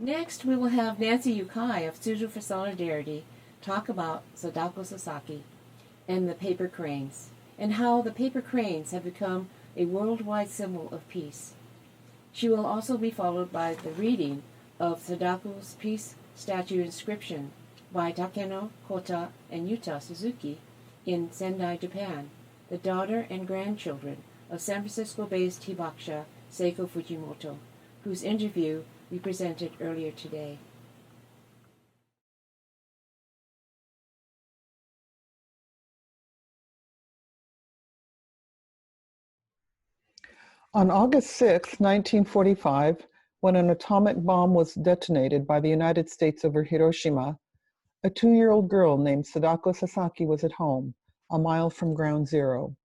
Next, we will have Nancy Yukai of Suzu for Solidarity talk about Sadako Sasaki and the paper cranes, and how the paper cranes have become a worldwide symbol of peace. She will also be followed by the reading of Sadako's peace statue inscription by Takeno, Kota, and Yuta Suzuki in Sendai, Japan, the daughter and grandchildren of San Francisco-based hibakusha Seiko Fujimoto, whose interview we presented earlier today. On August 6, 1945, when an atomic bomb was detonated by the United States over Hiroshima, a 2-year-old girl named Sadako Sasaki was at home, a mile from ground zero.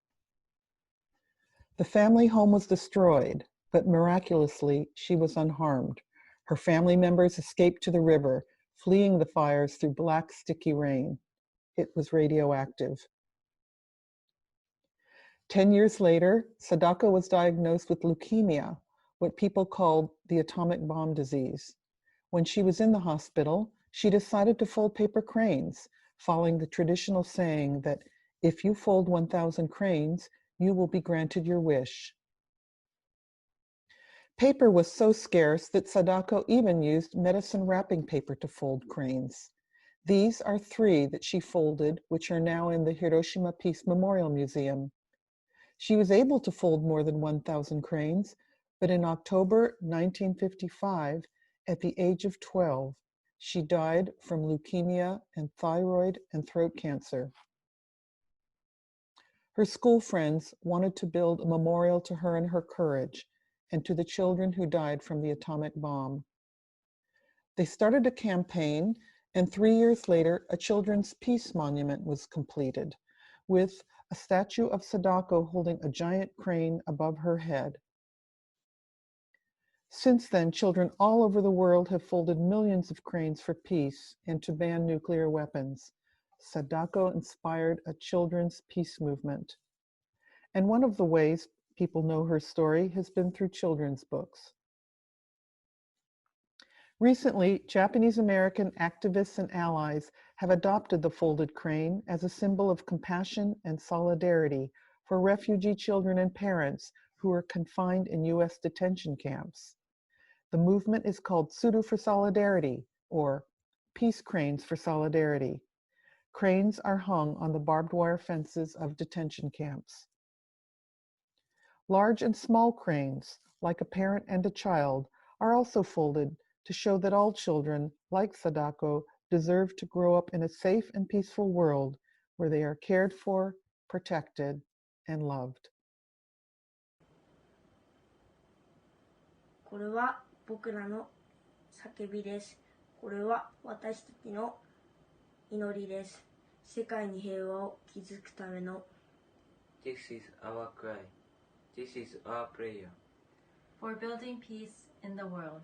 The family home was destroyed, but miraculously, she was unharmed. Her family members escaped to the river, fleeing the fires through black, sticky rain. it was radioactive. 10 years later, Sadako was diagnosed with leukemia, what people called the atomic bomb disease. When she was in the hospital, she decided to fold paper cranes, following the traditional saying that if you fold 1,000 cranes, you will be granted your wish. Paper was so scarce that Sadako even used medicine wrapping paper to fold cranes. These are 3 that she folded, which are now in the Hiroshima Peace Memorial Museum. She was able to fold more than 1,000 cranes, but in October 1955, at the age of 12, she died from leukemia and thyroid and throat cancer. Her school friends wanted to build a memorial to her and her courage, and to the children who died from the atomic bomb. They started a campaign, and 3 years later, a children's peace monument was completed, with a statue of Sadako holding a giant crane above her head. Since then, children all over the world have folded millions of cranes for peace and to ban nuclear weapons. Sadako inspired a children's peace movement. And one of the ways people know her story has been through children's books. Recently, Japanese American activists and allies have adopted the folded crane as a symbol of compassion and solidarity for refugee children and parents who are confined in U.S. detention camps. The movement is called Tsuru for Solidarity, or Peace Cranes for Solidarity. Cranes are hung on the barbed wire fences of detention camps. Large and small cranes, like a parent and a child, are also folded to show that all children, like Sadako, deserve to grow up in a safe and peaceful world where they are cared for, protected, and loved. これは僕らの叫びです。これは私たちの祈りです。世界に平和を築くための。This is our cry. This is our prayer. For building peace in the world.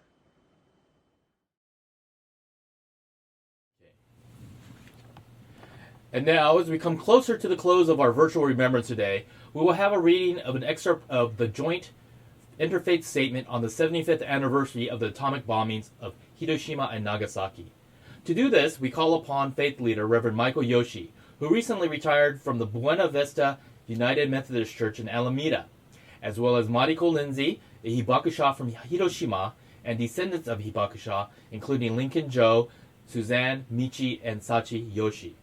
And now, as we come closer to the close of our virtual remembrance today, we will have a reading of an excerpt of the joint Interfaith Statement on the 75th anniversary of the atomic bombings of Hiroshima and Nagasaki. To do this, we call upon faith leader Reverend Michael Yoshi, who recently retired from the Buena Vista United Methodist Church in Alameda, as well as Mariko Lindsay, a hibakusha from Hiroshima, and descendants of hibakusha, including Lincoln Joe, Suzanne, Michi, and Sachi Yoshi.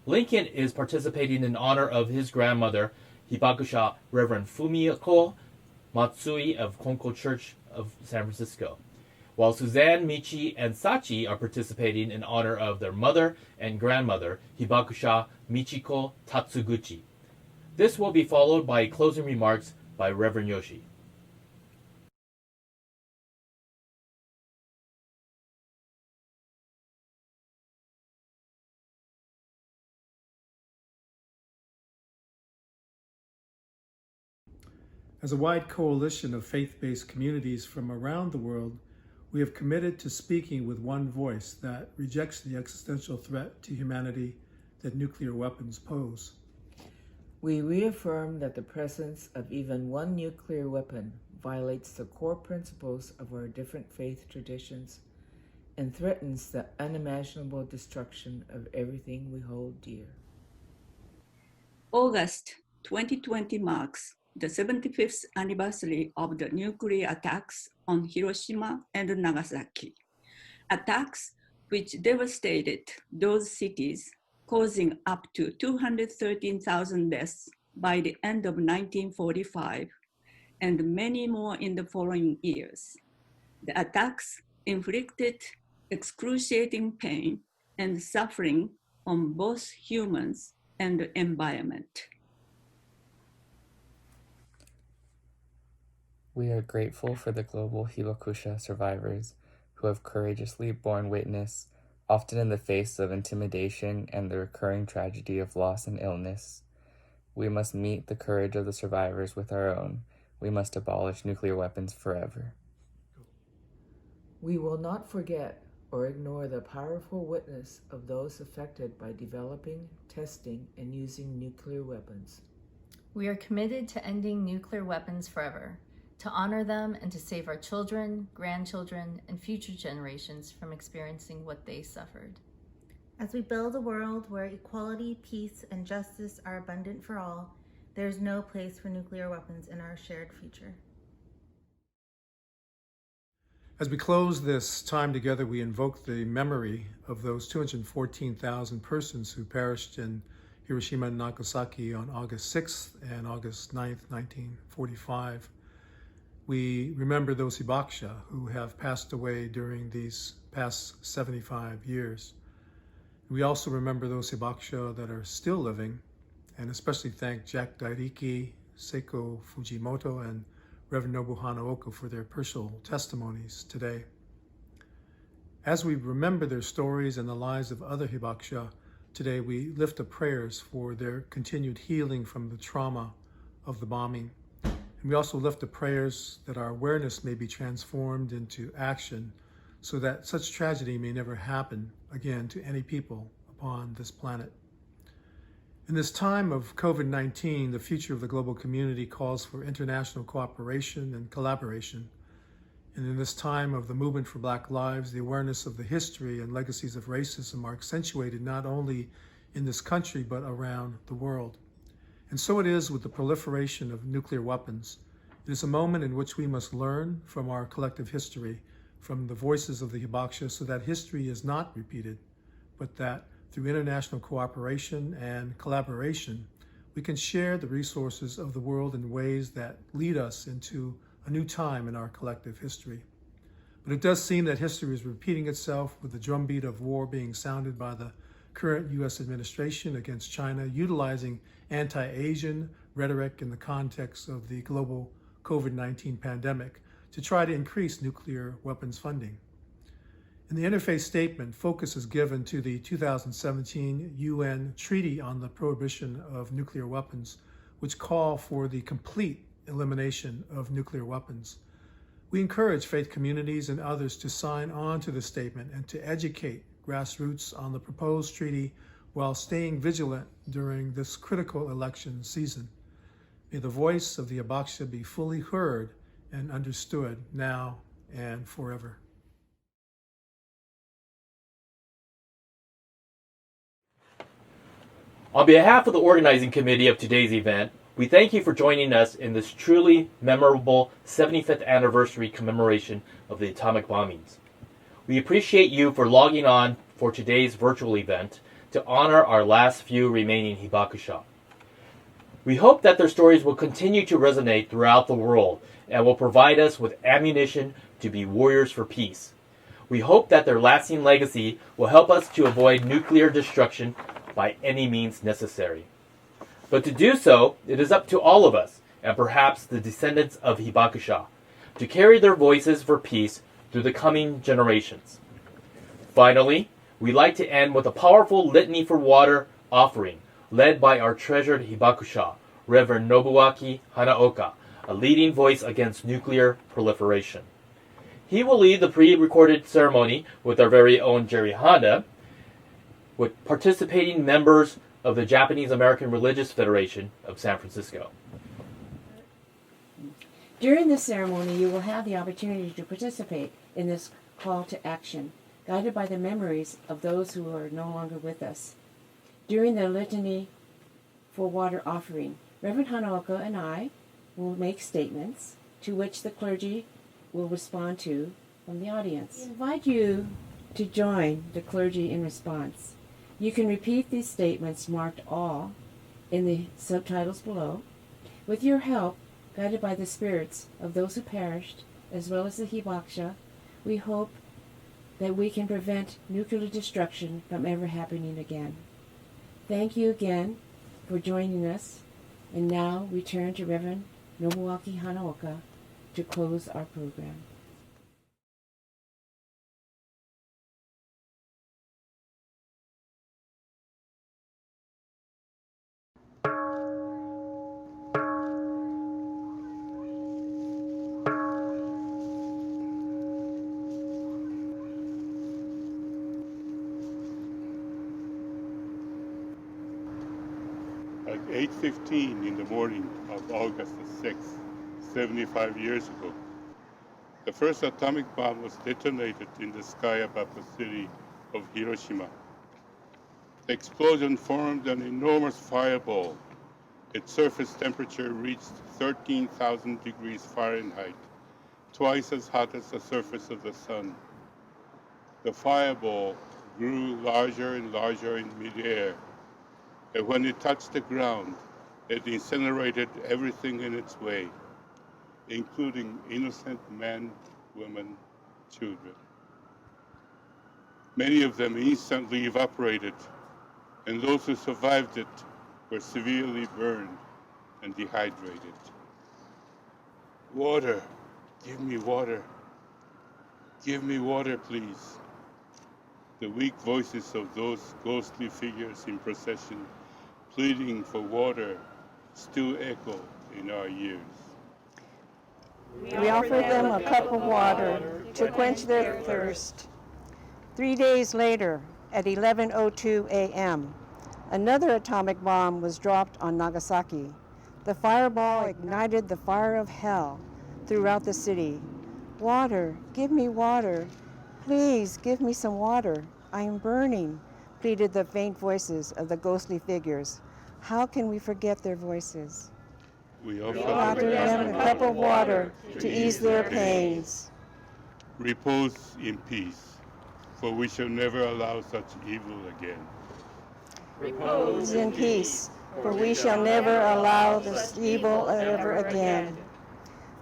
Lincoln is participating in honor of his grandmother, hibakusha Reverend Fumiko Matsui of Konko Church of San Francisco, while Suzanne, Michi, and Sachi are participating in honor of their mother and grandmother, hibakusha Michiko Tatsuguchi. This will be followed by closing remarks by Reverend Yoshi. As a wide coalition of faith-based communities from around the world, we have committed to speaking with one voice that rejects the existential threat to humanity that nuclear weapons pose. We reaffirm that the presence of even one nuclear weapon violates the core principles of our different faith traditions and threatens the unimaginable destruction of everything we hold dear. August 2020 marks the 75th anniversary of the nuclear attacks on Hiroshima and Nagasaki. Attacks which devastated those cities, causing up to 213,000 deaths by the end of 1945, and many more in the following years. The attacks inflicted excruciating pain and suffering on both humans and the environment. We are grateful for the global hibakusha survivors who have courageously borne witness, often in the face of intimidation and the recurring tragedy of loss and illness. We must meet the courage of the survivors with our own. We must abolish nuclear weapons forever. We will not forget or ignore the powerful witness of those affected by developing, testing, and using nuclear weapons. We are committed to ending nuclear weapons forever, to honor them and to save our children, grandchildren, and future generations from experiencing what they suffered. As we build a world where equality, peace, and justice are abundant for all, there is no place for nuclear weapons in our shared future. As we close this time together, we invoke the memory of those 214,000 persons who perished in Hiroshima and Nagasaki on August 6th and August 9th, 1945. We remember those hibakusha who have passed away during these past 75 years. We also remember those hibakusha that are still living, and especially thank Jack Dairiki, Seiko Fujimoto, and Reverend Nobu Hanaoka for their personal testimonies today. As we remember their stories and the lives of other hibakusha, today we lift up prayers for their continued healing from the trauma of the bombing. And we also lift up prayers that our awareness may be transformed into action so that such tragedy may never happen again to any people upon this planet. In this time of COVID-19, the future of the global community calls for international cooperation and collaboration. And in this time of the movement for Black lives, the awareness of the history and legacies of racism are accentuated not only in this country, but around the world. And so it is with the proliferation of nuclear weapons. It is a moment in which we must learn from our collective history, from the voices of the hibakusha, so that history is not repeated, but that through international cooperation and collaboration, we can share the resources of the world in ways that lead us into a new time in our collective history. But it does seem that history is repeating itself, with the drumbeat of war being sounded by the current U.S. administration against China, utilizing anti-Asian rhetoric in the context of the global COVID-19 pandemic to try to increase nuclear weapons funding. In the Interfaith Statement, focus is given to the 2017 UN Treaty on the Prohibition of Nuclear Weapons, which call for the complete elimination of nuclear weapons. We encourage faith communities and others to sign on to the statement and to educate grassroots on the proposed treaty while staying vigilant during this critical election season. May the voice of the hibakusha be fully heard and understood now and forever. On behalf of the organizing committee of today's event, we thank you for joining us in this truly memorable 75th anniversary commemoration of the atomic bombings. We appreciate you for logging on for today's virtual event to honor our last few remaining hibakusha. We hope that their stories will continue to resonate throughout the world and will provide us with ammunition to be warriors for peace. We hope that their lasting legacy will help us to avoid nuclear destruction by any means necessary. But to do so, it is up to all of us, and perhaps the descendants of hibakusha, to carry their voices for peace through the coming generations. Finally, we'd like to end with a powerful Litany for Water offering, led by our treasured hibakusha, Reverend Nobuaki Hanaoka, a leading voice against nuclear proliferation. He will lead the pre-recorded ceremony with our very own Jerry Honda, with participating members of the Japanese American Religious Federation of San Francisco. During this ceremony, you will have the opportunity to participate in this call to action, guided by the memories of those who are no longer with us. During the Litany for Water offering, Reverend Hanaoka and I will make statements to which the clergy will respond to from the audience. We invite you to join the clergy in response. You can repeat these statements marked all in the subtitles below. With your help, guided by the spirits of those who perished, as well as the hibakusha, we hope that we can prevent nuclear destruction from ever happening again. Thank you again for joining us, and now we turn to Reverend Nobuaki Hanaoka to close our program. 8:15 in the morning of August 6th, 75 years ago, the first atomic bomb was detonated in the sky above the city of Hiroshima. The explosion formed an enormous fireball. Its surface temperature reached 13,000 degrees Fahrenheit, twice as hot as the surface of the sun. The fireball grew larger and larger in midair, and when it touched the ground, it incinerated everything in its way, including innocent men, women, children. Many of them instantly evaporated, and those who survived it were severely burned and dehydrated. Water, give me water. Give me water, please. The weak voices of those ghostly figures in procession pleading for water still echo in our ears. We offer them a cup of water to quench their thirst. 3 days later, at 11:02 a.m., another atomic bomb was dropped on Nagasaki. The fireball ignited the fire of hell throughout the city. Water, give me water. Please give me some water. I am burning, pleaded the faint voices of the ghostly figures. How can we forget their voices? We offer them a cup of water to ease their pains. Repose in peace, for we shall never allow such evil again. Repose in peace, for we shall never allow this evil ever again.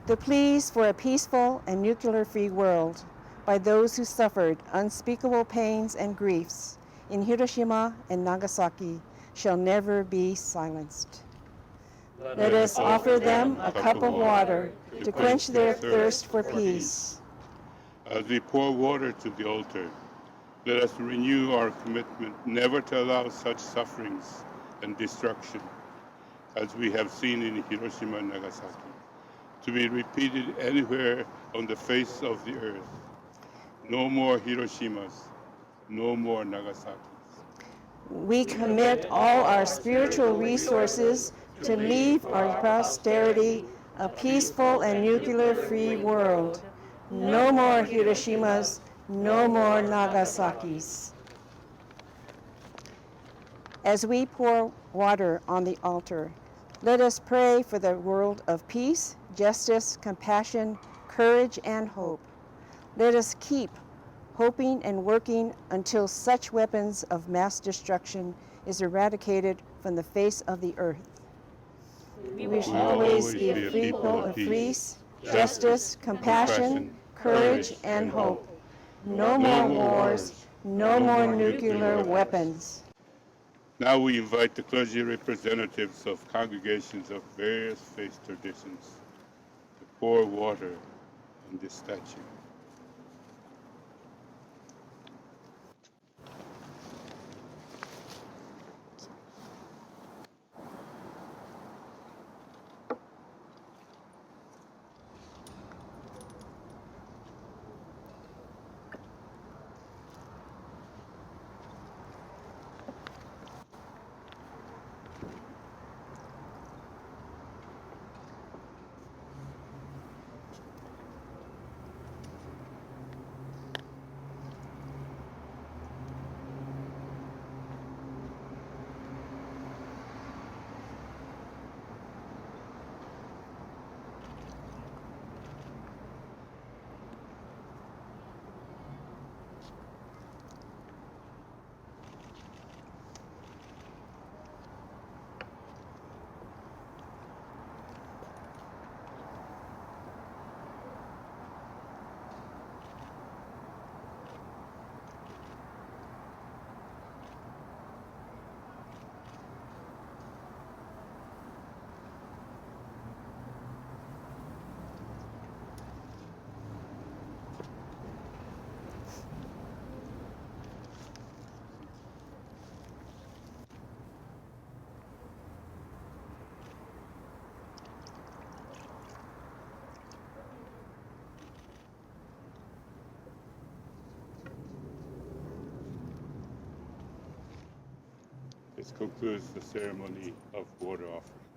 The pleas for a peaceful and nuclear-free world by those who suffered unspeakable pains and griefs in Hiroshima and Nagasaki shall never be silenced. Let us offer them a cup of water to quench their thirst for peace. As we pour water to the altar, let us renew our commitment never to allow such sufferings and destruction as we have seen in Hiroshima and Nagasaki to be repeated anywhere on the face of the earth. No more Hiroshimas, no more Nagasaki's. We commit all our spiritual resources to leave our posterity a peaceful and nuclear-free world. No more Hiroshimas, no more Nagasaki's. As we pour water on the altar, let us pray for the world of peace, justice, compassion, courage, and hope. Let us keep hoping and working until such weapons of mass destruction is eradicated from the face of the earth. We shall always be a people of peace, justice, compassion, courage, and hope. No more wars, no more nuclear weapons. Now we invite the clergy representatives of congregations of various faith traditions to pour water on this statue. This concludes the ceremony of water offering.